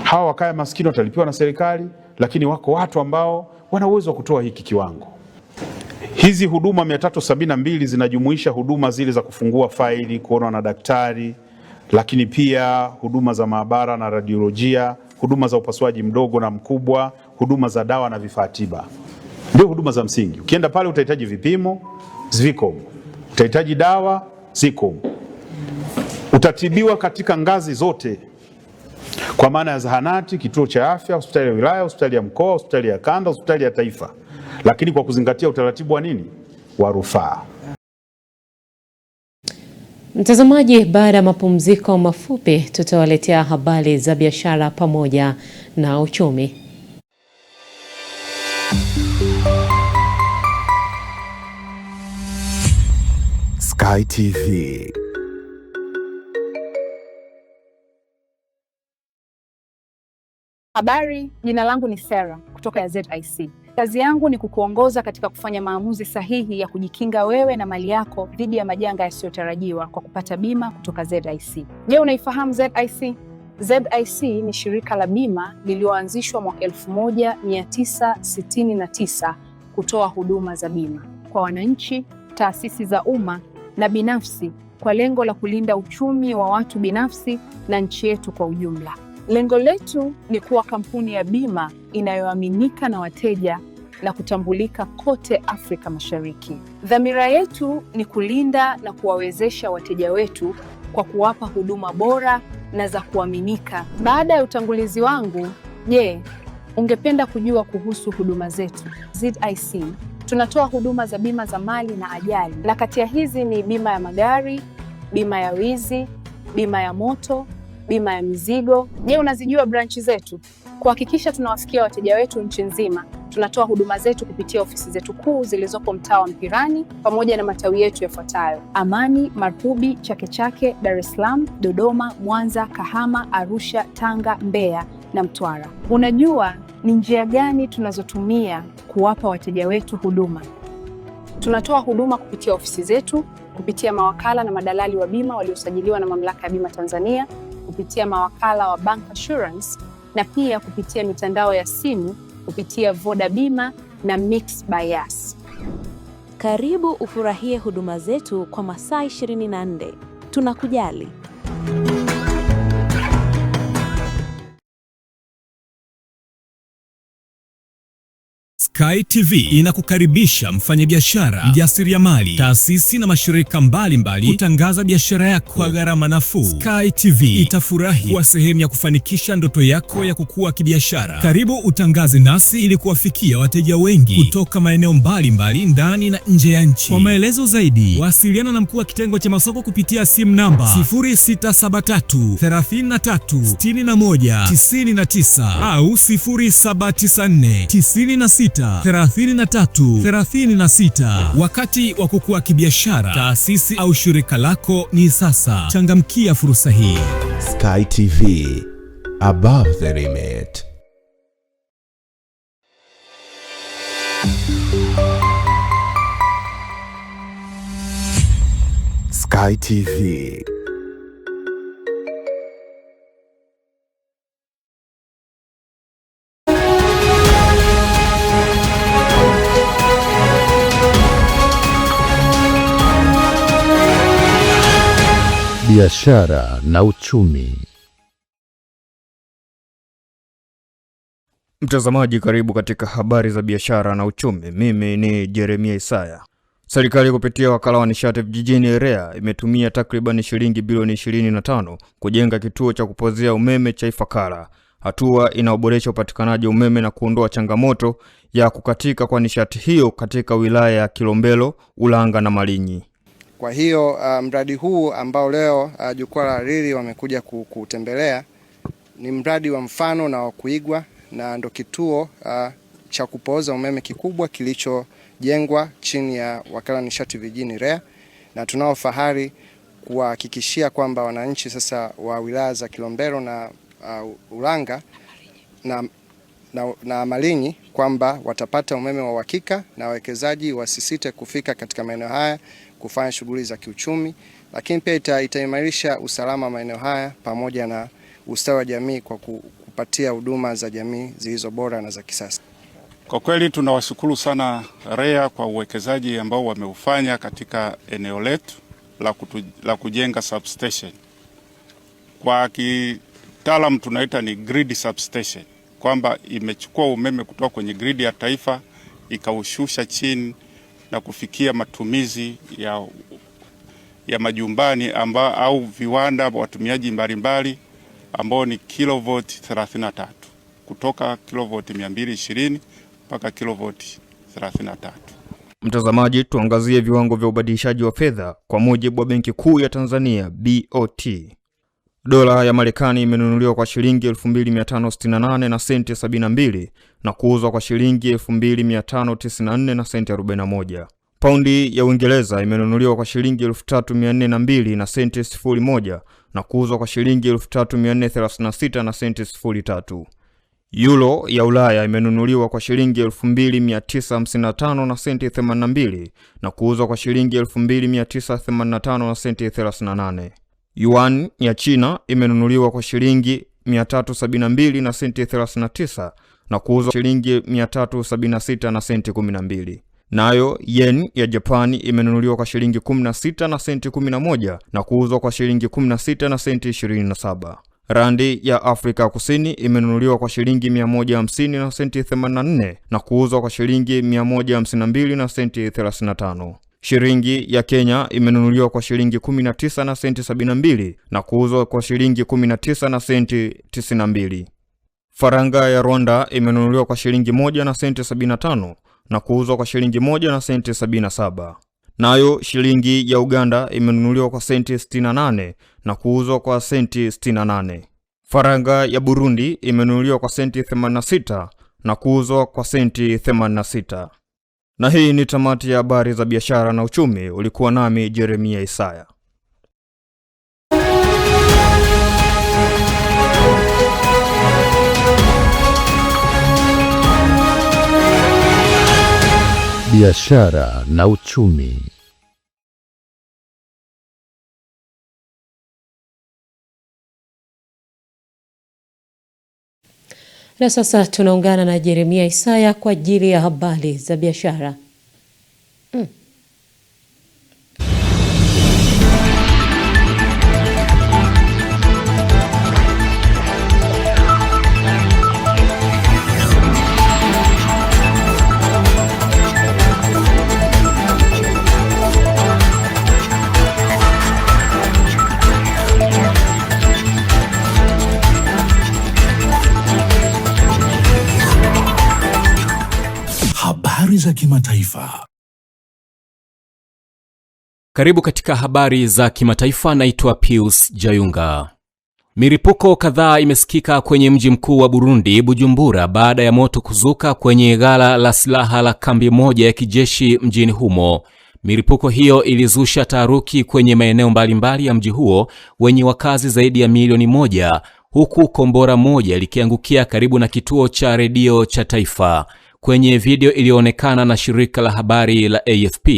Hawa wakaya maskini watalipiwa na serikali, lakini wako watu ambao wana uwezo wa kutoa hiki kiwango. Hizi huduma 372 zinajumuisha huduma zile za kufungua faili, kuona na daktari, lakini pia huduma za maabara na radiolojia, huduma za upasuaji mdogo na mkubwa, huduma za dawa na vifaa tiba. Ndio huduma za msingi. Ukienda pale utahitaji vipimo, ziko. Utahitaji dawa, ziko. Utatibiwa katika ngazi zote, kwa maana ya zahanati, kituo cha afya, hospitali ya wilaya, hospitali ya mkoa, hospitali ya kanda, hospitali ya taifa, lakini kwa kuzingatia utaratibu wa nini? Wa rufaa. Mtazamaji, baada ya mapumziko mafupi tutawaletea habari za biashara pamoja na uchumi. Sky TV. Habari, jina langu ni Sarah kutoka ya ZIC. Kazi yangu ni kukuongoza katika kufanya maamuzi sahihi ya kujikinga wewe na mali yako dhidi ya majanga yasiyotarajiwa kwa kupata bima kutoka ZIC. Je, unaifahamu ZIC? ZIC ni shirika la bima lililoanzishwa mwaka 1969 kutoa huduma za bima kwa wananchi, taasisi za umma na binafsi kwa lengo la kulinda uchumi wa watu binafsi na nchi yetu kwa ujumla. Lengo letu ni kuwa kampuni ya bima inayoaminika na wateja na kutambulika kote Afrika Mashariki. Dhamira yetu ni kulinda na kuwawezesha wateja wetu kwa kuwapa huduma bora na za kuaminika. Baada ya utangulizi wangu, je, ungependa kujua kuhusu huduma zetu? ZIC tunatoa huduma za bima za mali na ajali, na kati ya hizi ni bima ya magari, bima ya wizi, bima ya moto, bima ya mizigo. Je, unazijua branchi zetu? Kuhakikisha tunawafikia wateja wetu nchi nzima, tunatoa huduma zetu kupitia ofisi zetu kuu zilizopo mtaa wa Mpirani pamoja na matawi yetu yafuatayo: Amani, Marhubi, Chake Chake, Dar es Salaam, Dodoma, Mwanza, Kahama, Arusha, Tanga, Mbeya na Mtwara. Unajua ni njia gani tunazotumia kuwapa wateja wetu huduma? Tunatoa huduma kupitia ofisi zetu, kupitia mawakala na madalali wa bima waliosajiliwa na Mamlaka ya Bima Tanzania, kupitia mawakala wa Bank Assurance na pia kupitia mitandao ya simu kupitia Voda Bima na Mix by Yas. Karibu ufurahie huduma zetu kwa masaa 24. Tunakujali. Sky TV inakukaribisha mfanyabiashara, mjasiriamali, taasisi na mashirika mbalimbali kutangaza biashara yako kwa gharama nafuu. Sky TV itafurahi kuwa sehemu ya kufanikisha ndoto yako ya kukua kibiashara. Karibu utangaze nasi ili kuwafikia wateja wengi kutoka maeneo mbalimbali ndani na nje ya nchi. Kwa maelezo zaidi, wasiliana na mkuu wa kitengo cha masoko kupitia simu namba 0673 33 61 99 au 0794 96 33 36. Wakati wa kukua kibiashara, taasisi au shirika lako ni sasa. Changamkia fursa hii. Sky TV, above the limit. Sky TV. Biashara na uchumi. Mtazamaji, karibu katika habari za biashara na uchumi. Mimi ni Jeremia Isaya. Serikali kupitia wakala wa nishati vijijini REA imetumia takriban shilingi bilioni 25 kujenga kituo cha kupozea umeme cha Ifakara. Hatua inaoboresha upatikanaji umeme na kuondoa changamoto ya kukatika kwa nishati hiyo katika wilaya ya Kilombero, Ulanga na Malinyi. Kwa hiyo mradi huu ambao leo jukwaa la Rili wamekuja kutembelea ni mradi wa mfano na wa kuigwa, na ndo kituo cha kupooza umeme kikubwa kilichojengwa chini ya wakala nishati vijijini REA, na tunao fahari kuhakikishia kwamba wananchi sasa wa wilaya za Kilombero na Ulanga na Malinyi kwamba watapata umeme wa uhakika, na wawekezaji wasisite kufika katika maeneo haya kufanya shughuli za kiuchumi, lakini pia itaimarisha usalama maeneo haya pamoja na ustawi wa jamii kwa kupatia huduma za jamii zilizo bora na za kisasa. Kwa kweli tunawashukuru sana REA kwa uwekezaji ambao wameufanya katika eneo letu la kujenga substation. Kwa kitaalam tunaita ni grid substation, kwamba imechukua umeme kutoka kwenye grid ya taifa ikaushusha chini na kufikia matumizi ya majumbani au viwanda watumiaji mbalimbali ambao ni kilovoti 33 kutoka kilovoti 220 mpaka kilovoti 33. Mtazamaji, tuangazie viwango vya ubadilishaji wa fedha kwa mujibu wa Benki Kuu ya Tanzania BOT. Dola ya Marekani imenunuliwa kwa shilingi 2568 na senti 72 na kuuzwa kwa shilingi 2594 na senti 41. Paundi ya Uingereza imenunuliwa kwa shilingi 3402 na senti 01 na kuuzwa kwa shilingi 3436 na senti 03. Euro ya Ulaya imenunuliwa kwa shilingi 2955 na senti 82 na kuuzwa kwa shilingi 2985 na senti 38. Yuan ya China imenunuliwa kwa shilingi 372 na senti 39 na kuuzwa shilingi 376 na senti 12. Nayo yen ya Japani imenunuliwa kwa shilingi 16 na senti 11 na kuuzwa kwa shilingi 16 na senti 27. Randi ya Afrika Kusini imenunuliwa kwa shilingi 150 na senti 84 na kuuzwa kwa shilingi 152 na senti 35. Shilingi ya Kenya imenunuliwa kwa shilingi 19 na senti 72 na kuuzwa kwa shilingi 19 na senti 92. Faranga ya Rwanda imenunuliwa kwa shilingi 1 na senti 75 na kuuzwa kwa shilingi 1 na senti 77. Nayo shilingi ya Uganda imenunuliwa kwa senti 68 na kuuzwa kwa senti 68. Faranga ya Burundi imenunuliwa kwa senti 86 na kuuzwa kwa senti 86. Na hii ni tamati ya habari za biashara na uchumi. Ulikuwa nami Jeremia Isaya. Biashara na uchumi. Na sasa tunaungana na Jeremia Isaya kwa ajili ya habari za biashara. kimataifa. Karibu katika habari za kimataifa. Naitwa Pius Jayunga. Milipuko kadhaa imesikika kwenye mji mkuu wa Burundi, Bujumbura, baada ya moto kuzuka kwenye ghala la silaha la kambi moja ya kijeshi mjini humo. Milipuko hiyo ilizusha taharuki kwenye maeneo mbalimbali ya mji huo wenye wakazi zaidi ya milioni 1, huku kombora moja likiangukia karibu na kituo cha redio cha taifa. Kwenye video iliyoonekana na shirika la habari la AFP,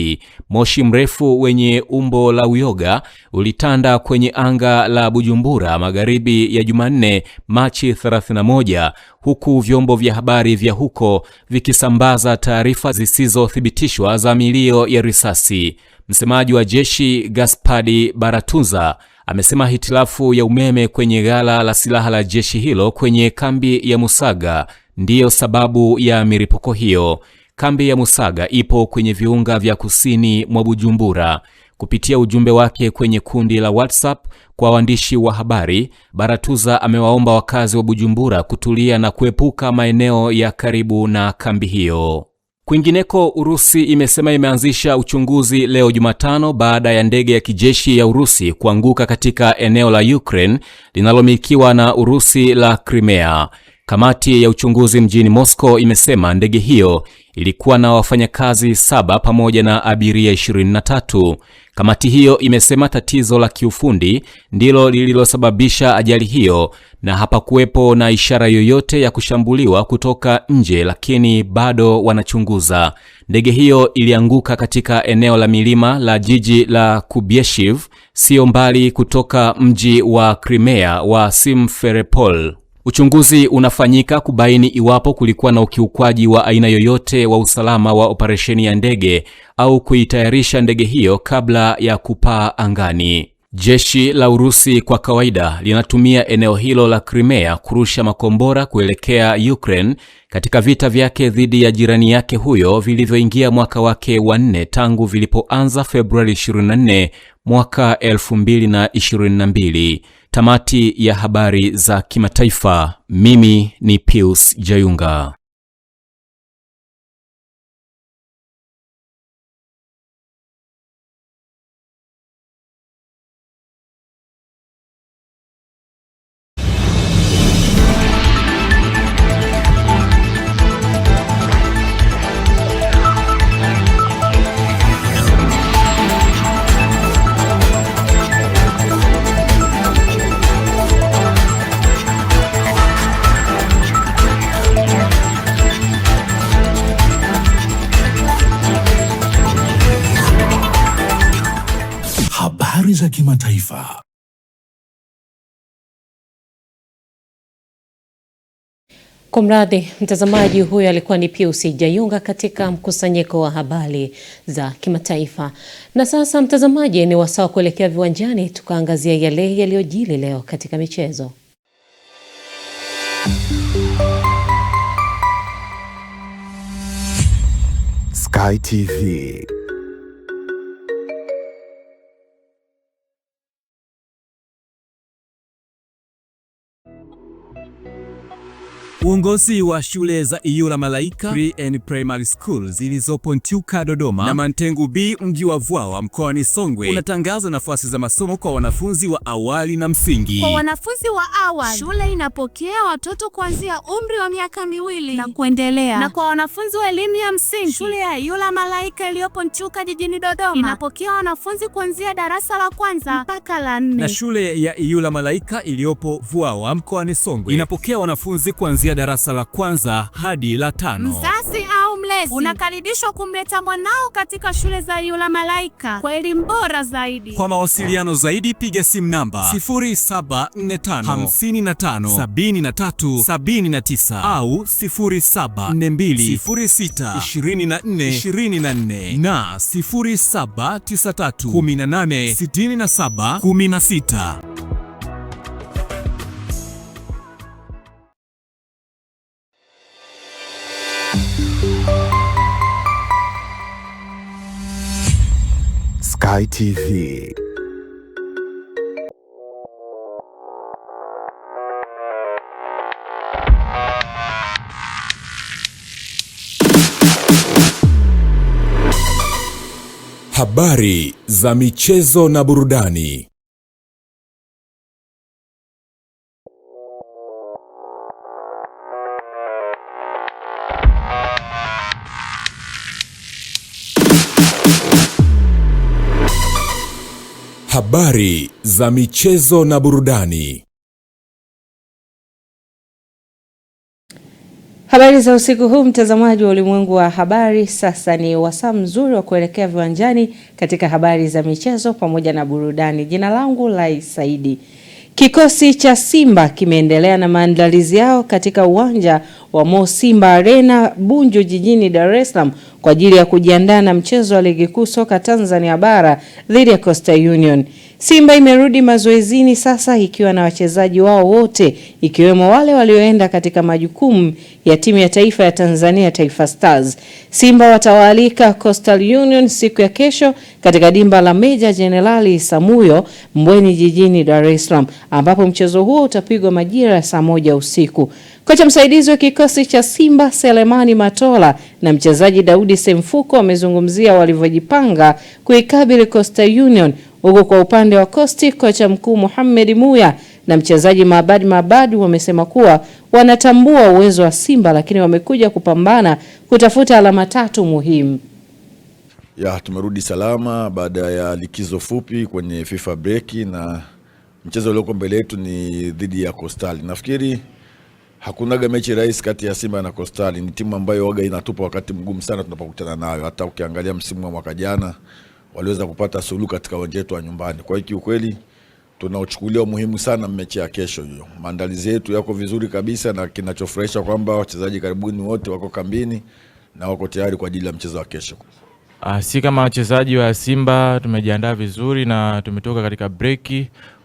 moshi mrefu wenye umbo la uyoga ulitanda kwenye anga la Bujumbura magharibi ya Jumanne, Machi 31, huku vyombo vya habari vya huko vikisambaza taarifa zisizothibitishwa za milio ya risasi. Msemaji wa jeshi Gaspard Baratuza amesema hitilafu ya umeme kwenye ghala la silaha la jeshi hilo kwenye kambi ya Musaga ndiyo sababu ya milipuko hiyo. Kambi ya Musaga ipo kwenye viunga vya kusini mwa Bujumbura. Kupitia ujumbe wake kwenye kundi la WhatsApp kwa waandishi wa habari, Baratuza amewaomba wakazi wa Bujumbura kutulia na kuepuka maeneo ya karibu na kambi hiyo. Kwingineko, Urusi imesema imeanzisha uchunguzi leo Jumatano baada ya ndege ya kijeshi ya Urusi kuanguka katika eneo la Ukraine linalomilikiwa na Urusi la Crimea. Kamati ya uchunguzi mjini Moscow imesema ndege hiyo ilikuwa na wafanyakazi 7 pamoja na abiria 23. Kamati hiyo imesema tatizo la kiufundi ndilo lililosababisha ajali hiyo na hapakuwepo na ishara yoyote ya kushambuliwa kutoka nje, lakini bado wanachunguza. Ndege hiyo ilianguka katika eneo la milima la jiji la Kubieshiv, sio mbali kutoka mji wa Crimea wa Simferopol. Uchunguzi unafanyika kubaini iwapo kulikuwa na ukiukwaji wa aina yoyote wa usalama wa operesheni ya ndege au kuitayarisha ndege hiyo kabla ya kupaa angani. Jeshi la Urusi kwa kawaida linatumia eneo hilo la Crimea kurusha makombora kuelekea Ukraine katika vita vyake dhidi ya jirani yake huyo vilivyoingia mwaka wake wa 4 tangu vilipoanza Februari 24 mwaka 2022. Tamati ya habari za kimataifa. Mimi ni Pius Jayunga. Habari za kimataifa. Kumradhi mtazamaji, huyo alikuwa ni Pius Jayunga katika mkusanyiko wa habari za kimataifa. Na sasa mtazamaji, ni wasaa kuelekea viwanjani tukaangazia yale yaliyojiri leo katika michezo. Sky TV. Uongozi wa shule za Iyula Malaika Pre and Primary School zilizopo Ntyuka Dodoma na Mantengu B mji wa Vwawa mkoani Songwe unatangaza nafasi za masomo kwa wanafunzi wa awali na msingi. Kwa wanafunzi wa awali, shule inapokea watoto kuanzia umri wa miaka 2 na kuendelea. Na kwa wanafunzi wa elimu ya msingi, shule ya Iyula Malaika iliyopo Ntyuka jijini Dodoma inapokea wanafunzi kuanzia darasa la 1 mpaka la 4. Na shule ya Iyula Malaika iliyopo Vwawa mkoani Songwe inapokea wanafunzi kuanzia darasa la 1 hadi la 5. Mzazi au mlezi unakaribishwa kumleta mwanao katika shule za Iyula Malaika kwa elimu bora zaidi. Kwa mawasiliano zaidi piga simu namba 0745557379 au 0742062424 na 0793186716. Sky TV. Habari za michezo na burudani. Habari za michezo na burudani. Habari za usiku huu, mtazamaji wa Ulimwengu wa Habari. Sasa ni wasaa mzuri wa kuelekea viwanjani katika habari za michezo pamoja na burudani. Jina langu Lai Saidi. Kikosi cha Simba kimeendelea na maandalizi yao katika uwanja wa Mo Simba Arena Bunju jijini Dar es Salaam kwa ajili ya kujiandaa na mchezo wa ligi kuu soka Tanzania bara dhidi ya Coastal Union. Simba imerudi mazoezini sasa ikiwa na wachezaji wao wote, ikiwemo wale walioenda katika majukumu ya timu ya taifa ya Tanzania Taifa Stars. Simba watawaalika Coastal Union siku ya kesho katika dimba la Meja Jenerali Samuyo Mbweni jijini Dar es Salaam, ambapo mchezo huo utapigwa majira ya saa 1 usiku. Kocha msaidizi wa kikosi cha Simba Selemani Matola na mchezaji Daudi Semfuko wamezungumzia walivyojipanga kuikabili Coastal Union, huko kwa upande wa Coast, kocha mkuu Mohamed Muya na mchezaji Mabadi wamesema kuwa wanatambua uwezo wa Simba, lakini wamekuja kupambana kutafuta alama 3 muhimu. Tumerudi salama baada ya likizo fupi kwenye FIFA break, na mchezo ulioko mbele yetu ni dhidi ya Coastal. Nafikiri hakunaga mechi rahisi kati ya Simba na Coastal. Ni timu ambayo waga inatupa wakati mgumu sana tunapokutana nayo. Hata ukiangalia msimu wa mwaka jana waliweza kupata suluhu katika uwanja wetu wa nyumbani. Kwa hiyo kiukweli tunaochukulia muhimu sana mechi ya kesho hiyo. Maandalizi yetu yako vizuri kabisa, na kinachofurahisha kwamba wachezaji karibuni wote wako kambini na wako tayari kwa ajili ya mchezo wa kesho. Si kama wachezaji wa Simba tumejiandaa vizuri na tumetoka katika break.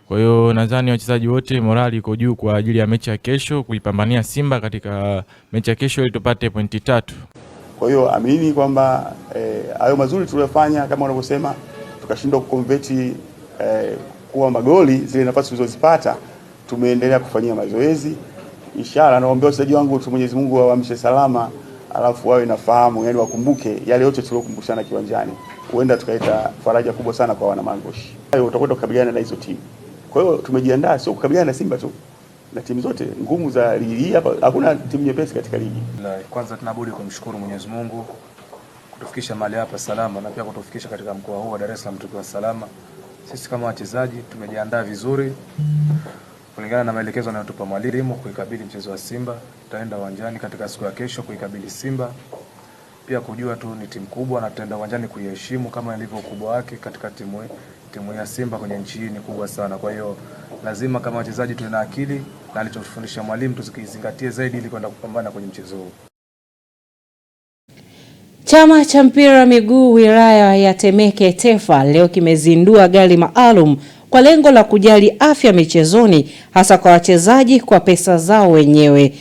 Kwa hiyo nadhani wachezaji wote morali iko juu kwa ajili ya mechi ya kesho, kuipambania Simba katika mechi ya kesho ili tupate pointi 3. Kwa hiyo amini kwamba hayo mazuri tuliyofanya kama unavyosema tukashindwa kukonveti kuwa magoli, zile nafasi tulizozipata tumeendelea kufanyia mazoezi. Inshallah naomba wachezaji wangu Mwenyezi Mungu awaamshe salama, alafu wawe nafahamu, yani wakumbuke yale yote tuliyokumbushana kiwanjani. Huenda tukaita faraja kubwa sana kwa wana Mangoshi. Hayo utakwenda kukabiliana na hizo timu. Kwa hiyo tumejiandaa, sio kukabiliana na Simba tu, na timu zote ngumu za ligi hii. Hapa hakuna timu nyepesi katika ligi. Kwanza tunabudi kumshukuru Mwenyezi Mungu kutufikisha mahali hapa salama, na pia kutufikisha katika mkoa huu wa Dar es Salaam tukiwa salama. Sisi kama wachezaji tumejiandaa vizuri kulingana na maelekezo anayotupa mwalimu kuikabili mchezo wa Simba. Tutaenda uwanjani katika siku ya kesho kuikabili Simba, pia kujua tu ni timu kubwa na tutaenda uwanjani kuiheshimu kama ilivyo ukubwa wake. Katika timu ya Simba kwenye nchi hii ni kubwa sana. Kwa hiyo lazima kama wachezaji tuwe na akili na alichotufundisha mwalimu tusikizingatie zaidi ili kwenda kupambana kwenye mchezo huu. Chama cha mpira wa miguu wilaya ya Temeke TEFA leo kimezindua gari maalum kwa lengo la kujali afya michezoni, hasa kwa wachezaji kwa pesa zao wenyewe.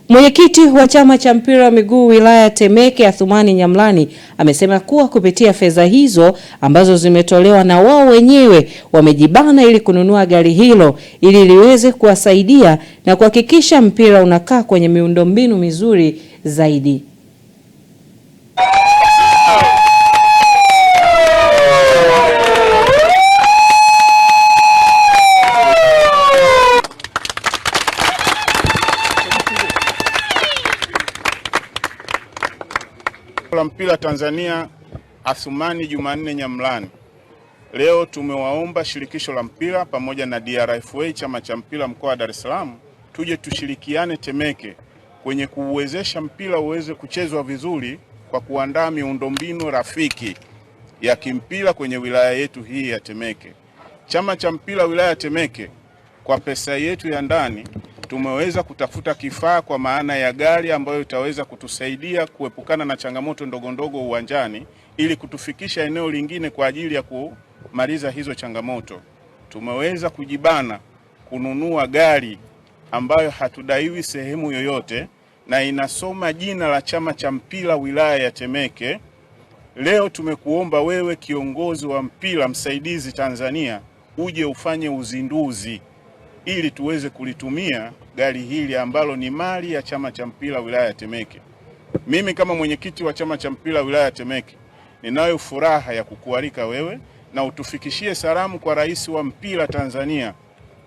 Mwenyekiti wa chama cha mpira wa miguu wilaya Temeke Athumani Nyamlani amesema kuwa kupitia fedha hizo ambazo zimetolewa na wao wenyewe wamejibana ili kununua gari hilo ili liweze kuwasaidia na kuhakikisha mpira unakaa kwenye miundombinu mizuri zaidi. la mpira Tanzania Athumani Jumanne Nyamlani. Leo tumewaomba shirikisho la mpira pamoja na DRFA chama cha mpira mkoa wa Dar es Salaam tuje tushirikiane Temeke kwenye kuuwezesha mpira uweze kuchezwa vizuri kwa kuandaa miundombinu rafiki ya kimpira kwenye wilaya yetu hii ya Temeke. Chama cha mpira wilaya ya Temeke kwa pesa yetu ya ndani tumeweza kutafuta kifaa kwa maana ya gari ambayo itaweza kutusaidia kuepukana na changamoto ndogo ndogo uwanjani ili kutufikisha eneo lingine kwa ajili ya kumaliza hizo changamoto. Tumeweza kujibana kununua gari ambayo hatudaiwi sehemu yoyote na inasoma jina la chama cha mpira wilaya ya Temeke. Leo tumekuomba wewe kiongozi wa mpira msaidizi Tanzania uje ufanye uzinduzi ili tuweze kulitumia gari hili ambalo ni mali ya chama cha mpira wilaya ya Temeke. Mimi kama mwenyekiti wa chama cha mpira wilaya ya Temeke ninayo furaha ya kukualika wewe na utufikishie salamu kwa rais wa mpira Tanzania,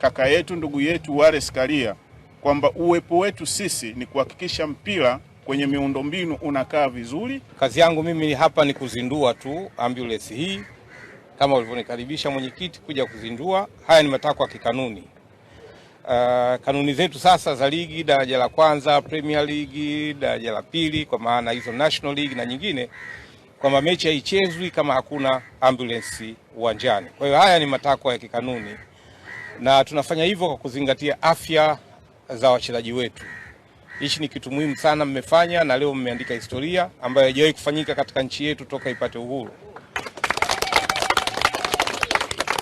kaka yetu ndugu yetu Wallace Karia, kwamba uwepo wetu sisi ni kuhakikisha mpira kwenye miundombinu unakaa vizuri. Kazi yangu mimi hapa ni kuzindua tu ambulance hii kama ulivyonikaribisha mwenyekiti kuja kuzindua. Haya ni matakwa ya kikanuni. Kanuni zetu sasa za ligi daraja la kwanza, Premier League daraja la pili, kwa maana hizo National League na nyingine, kwamba mechi haichezwi kama hakuna ambulance uwanjani. Kwa hiyo haya ni matakwa ya kikanuni na tunafanya hivyo kwa kuzingatia afya za wachezaji wetu. Hichi ni kitu muhimu sana mmefanya, na leo mmeandika historia ambayo haijawahi kufanyika katika nchi yetu toka ipate uhuru.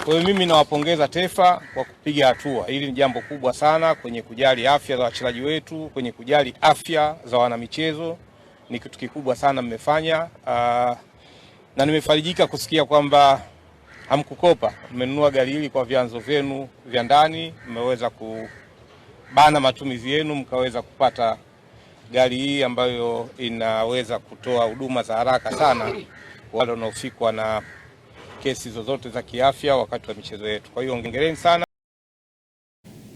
Kwa hiyo mimi nawapongeza TEFA kwa kupiga hatua. Hili ni jambo kubwa sana kwenye kujali afya za wachezaji wetu, kwenye kujali afya za wanamichezo. Ni kitu kikubwa sana mmefanya. Na nimefarijika kusikia kwamba hamkukopa. Mmenunua gari hili kwa vyanzo vyenu vya ndani, mmeweza kubana matumizi yenu, mkaweza kupata gari hii ambayo inaweza kutoa huduma za haraka sana wale wanaofikwa na kesi zozote za kiafya wakati wa michezo yetu. Kwa hiyo hongereni sana.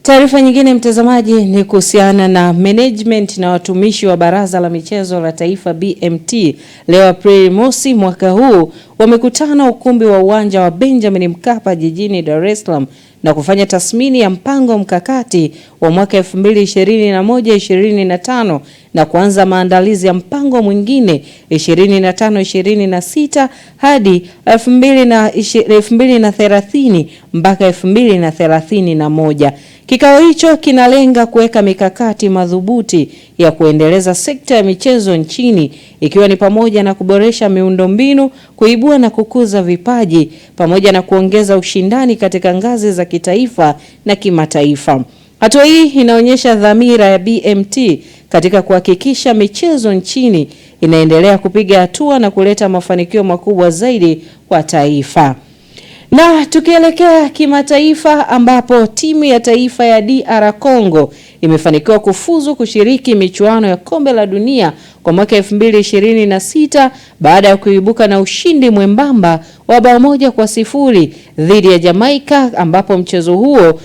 Taarifa nyingine mtazamaji ni kuhusiana na management na watumishi wa Baraza la Michezo la Taifa BMT. Leo Aprili mosi mwaka huu wamekutana ukumbi wa uwanja wa Benjamin Mkapa jijini Dar es Salaam na kufanya tathmini ya mpango mkakati wa mwaka 2021-2025 na kuanza maandalizi ya mpango mwingine 25-26 hadi 2030 mpaka 2031. Kikao hicho kinalenga kuweka mikakati madhubuti ya kuendeleza sekta ya michezo nchini, ikiwa ni pamoja na kuboresha miundombinu, kuibua na kukuza vipaji, pamoja na kuongeza ushindani katika ngazi za kitaifa na kimataifa. Hatua hii inaonyesha dhamira ya BMT katika kuhakikisha michezo nchini inaendelea kupiga hatua na kuleta mafanikio makubwa zaidi kwa taifa. Na tukielekea kimataifa, ambapo timu ya taifa ya DR Congo imefanikiwa kufuzu kushiriki michuano ya kombe la dunia kwa mwaka 2026 baada ya kuibuka na ushindi mwembamba wa bao 1-0 dhidi ya Jamaica, ambapo mchezo huo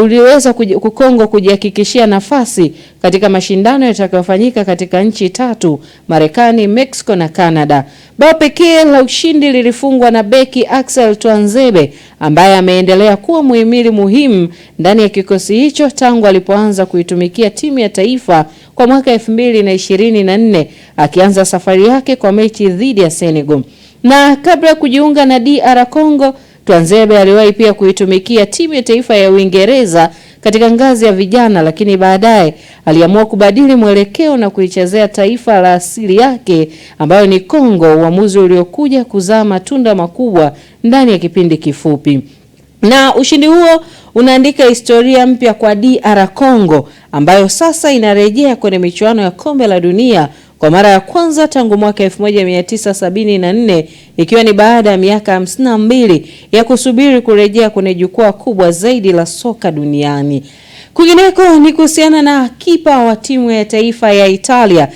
uliweza Kongo kujihakikishia nafasi katika mashindano yatakayofanyika katika nchi 3, Marekani, Mexico na Canada. Bao pekee la ushindi lilifungwa na beki Axel Tuanzebe, ambaye ameendelea kuwa muhimili muhimu ndani ya kikosi hicho tangu alipoanza kuitumikia timu ya taifa kwa mwaka 2024, akianza safari yake kwa mechi dhidi ya Senegal. Na kabla ya kujiunga na DR Congo, Tuanzebe aliwahi pia kuitumikia timu ya taifa ya Uingereza katika ngazi ya vijana, lakini baadaye aliamua kubadili mwelekeo na kuichezea taifa la asili yake ambayo ni Kongo, uamuzi uliokuja kuzaa matunda makubwa ndani ya kipindi kifupi. Na ushindi huo unaandika historia mpya kwa DR Congo, ambayo sasa inarejea kwenye michuano ya kombe la dunia kwa mara ya kwanza tangu mwaka 1974, ikiwa ni baada ya miaka 52 ya kusubiri kurejea kwenye jukwaa kubwa zaidi la soka duniani. Kwingineko ni kuhusiana na kipa wa timu ya taifa ya Italia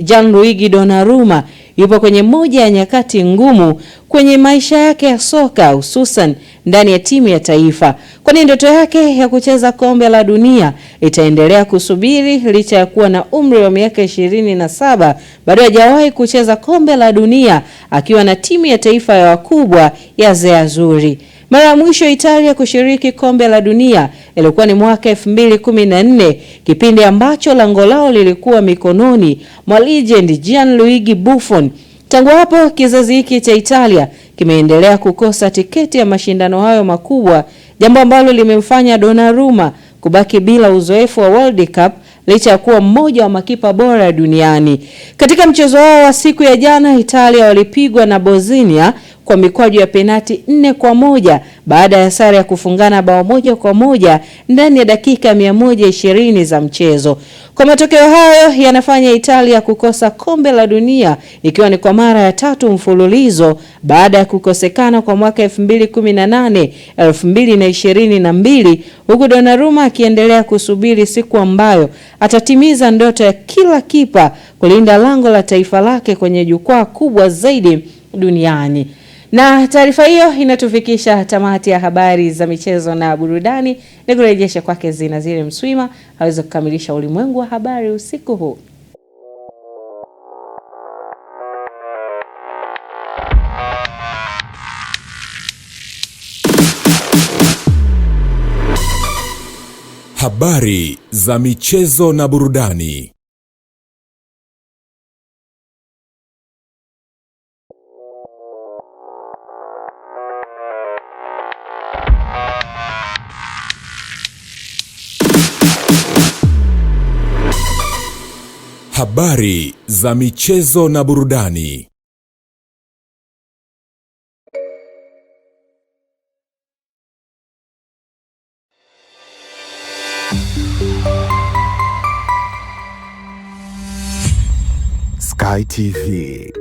Gianluigi Donnarumma. Yupo kwenye moja ya nyakati ngumu kwenye maisha yake ya soka, hususan ndani ya timu ya taifa, kwani ndoto yake ya kucheza kombe la dunia itaendelea kusubiri licha ya kuwa na umri wa miaka 27. Bado hajawahi kucheza kombe la dunia akiwa na timu ya taifa ya wakubwa ya Azzurri. Mara ya mwisho Italia kushiriki kombe la dunia ilikuwa ni mwaka 2014, kipindi ambacho lango lao lilikuwa mikononi mwa legend Gianluigi Buffon. Tangu hapo kizazi hiki cha Italia kimeendelea kukosa tiketi ya mashindano hayo makubwa, jambo ambalo limemfanya Donnarumma kubaki bila uzoefu wa World Cup licha ya kuwa mmoja wa makipa bora duniani. Katika mchezo wao wa siku ya jana, Italia walipigwa na Bosnia kwa mikwaju ya penati 4-1 baada ya sare ya kufungana bao 1-1 ndani ya dakika 120 za mchezo. Kwa matokeo hayo yanafanya Italia kukosa kombe la dunia ikiwa ni kwa mara ya 3 mfululizo baada ya kukosekana kwa mwaka 2018, 2022, huku Donnarumma akiendelea kusubiri siku ambayo atatimiza ndoto ya kila kipa kulinda lango la taifa lake kwenye jukwaa kubwa zaidi duniani. Na taarifa hiyo inatufikisha tamati ya habari za michezo na burudani. Nikurejesha kwake Zinaziri Mswima aweze kukamilisha ulimwengu wa habari usiku huu. Habari za michezo na burudani. Habari za michezo na burudani. Sky TV.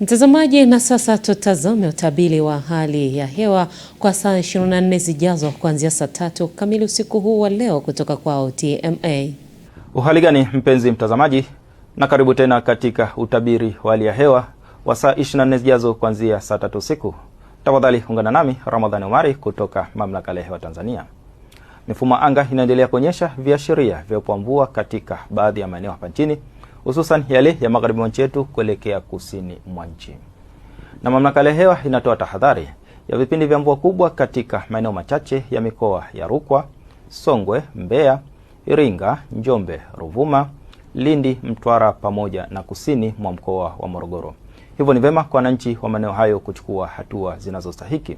Mtazamaji, na sasa tutazame utabiri wa hali ya hewa kwa saa 24 zijazo kuanzia saa 3 kamili usiku huu wa leo kutoka kwa TMA. Uhali gani mpenzi mtazamaji, na karibu tena katika utabiri wa hali ya hewa wa saa 24 zijazo kuanzia saa 3 usiku. Tafadhali ungana nami Ramadhani Omari kutoka Mamlaka ya Hewa Tanzania. Mifumo anga inaendelea kuonyesha viashiria vya mvua katika baadhi ya maeneo hapa nchini, hususan yale ya magharibi mwa nchi yetu kuelekea kusini mwa nchi. Na Mamlaka ya Hewa inatoa tahadhari ya vipindi vya mvua kubwa katika maeneo machache ya mikoa ya Rukwa, Songwe, Mbeya, Iringa, Njombe, Ruvuma, Lindi, Mtwara pamoja na kusini mwa mkoa wa Morogoro. Hivyo ni vema kwa wananchi wa maeneo hayo kuchukua hatua zinazostahiki.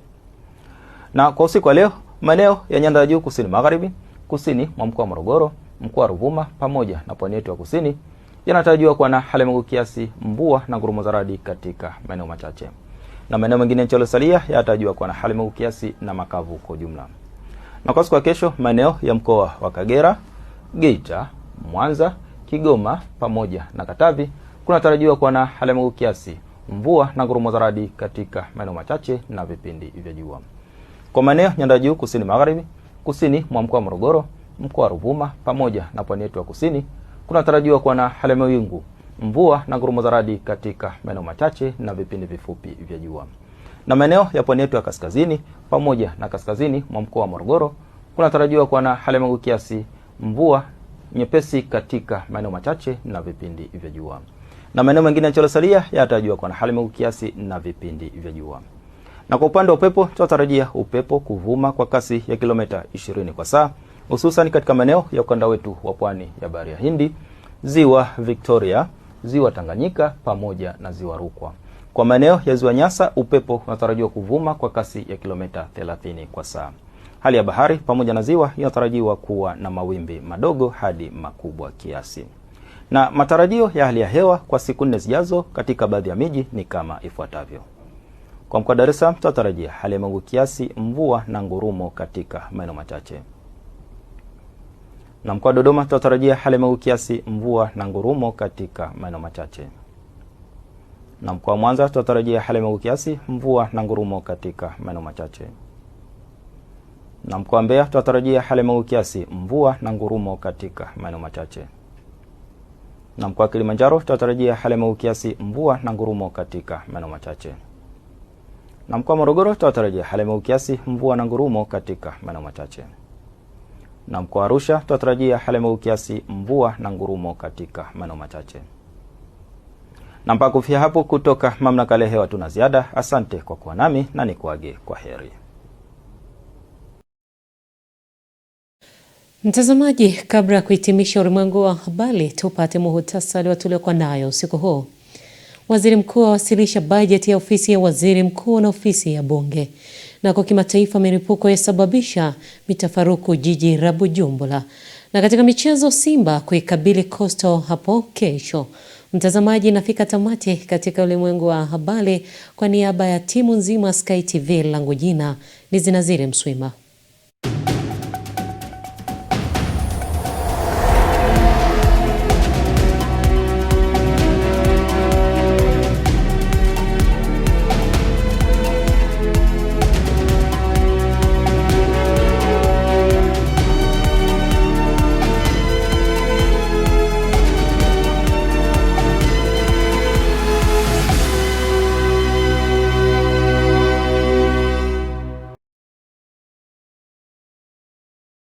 Na kwa usiku wa leo, maeneo ya nyanda ya juu kusini magharibi, kusini mwa mkoa wa Morogoro, mkoa wa Ruvuma pamoja na pwani yetu ya kusini yanatarajiwa kuwa na hali ya mawingu kiasi, mvua na ngurumo za radi katika maeneo machache. Na maeneo mengine yaliyosalia yanatarajiwa kuwa na hali ya mawingu kiasi na makavu kwa jumla. Na kwa siku ya kesho, maeneo ya mkoa wa Kagera, Geita, Mwanza, Kigoma pamoja na Katavi kunatarajiwa kuwa na hali ya mawingu kiasi, mvua na ngurumo za radi katika maeneo machache na vipindi vya jua. Kwa maeneo nyanda juu kusini magharibi, kusini mwa mkoa wa Morogoro, mkoa wa Ruvuma pamoja na pwani yetu ya kusini kunatarajiwa kuwa na hali ya mawingu, mvua na ngurumo za radi katika maeneo machache na vipindi vifupi vya jua. Na maeneo ya pwani yetu ya kaskazini pamoja na kaskazini mwa mkoa wa Morogoro kunatarajiwa kuwa na hali ya mawingu kiasi, mvua nyepesi katika maeneo machache na vipindi vya jua. Na maeneo mengine yaliyosalia yanatarajiwa kuwa na hali ya mawingu kiasi na vipindi vya jua. Na kwa upande wa upepo, tunatarajia upepo kuvuma kwa kasi ya kilomita 20 kwa saa, hususan katika maeneo ya ukanda wetu wa pwani ya Bahari ya Hindi, Ziwa Victoria, Ziwa Tanganyika pamoja na Ziwa Rukwa. Kwa maeneo ya Ziwa Nyasa, upepo unatarajiwa kuvuma kwa kasi ya kilomita 30 kwa saa. Hali ya bahari pamoja na ziwa inatarajiwa kuwa na mawimbi madogo hadi makubwa kiasi. Na matarajio ya hali ya hewa kwa siku 4 zijazo katika baadhi ya miji ni kama ifuatavyo. Kwa mkoa wa Dar es Salaam tunatarajia hali ya mawingu kiasi, mvua na ngurumo katika maeneo machache. Na mkoa wa Dodoma tunatarajia hali ya mawingu kiasi, mvua na ngurumo katika maeneo machache. Na mkoa wa Mwanza tunatarajia hali ya mawingu kiasi, mvua na ngurumo katika maeneo machache. Na mkoa wa Mbeya tunatarajia hali ya mawingu kiasi, mvua na ngurumo katika maeneo machache. Na mkoa wa Kilimanjaro tunatarajia hali ya mawingu kiasi, mvua na ngurumo katika maeneo machache. Na mkoa wa Morogoro tunatarajia hali ya mawingu kiasi, mvua na ngurumo katika maeneo machache. Na mkoa wa Arusha tunatarajia hali ya mawingu kiasi, mvua na ngurumo katika maeneo machache. Na mpaka kufikia hapo, kutoka Mamlaka ya Hewa tuna ziada. Asante kwa kuwa nami na nikuage kwa heri. Mtazamaji, kabla ya kuhitimisha ulimwengu wa habari, tupate muhtasari wa tuliokuwa nayo usiku huu. Waziri Mkuu awasilisha bajeti ya ofisi ya Waziri Mkuu na ofisi ya Bunge. Na kwa kimataifa, milipuko yasababisha mitafaruku jiji la Bujumbura. Na katika michezo, Simba kuikabili Coastal hapo kesho. Mtazamaji, nafika tamati katika ulimwengu wa habari. Kwa niaba ya timu nzima Sky TV, langu jina ni Zinazire Mswima.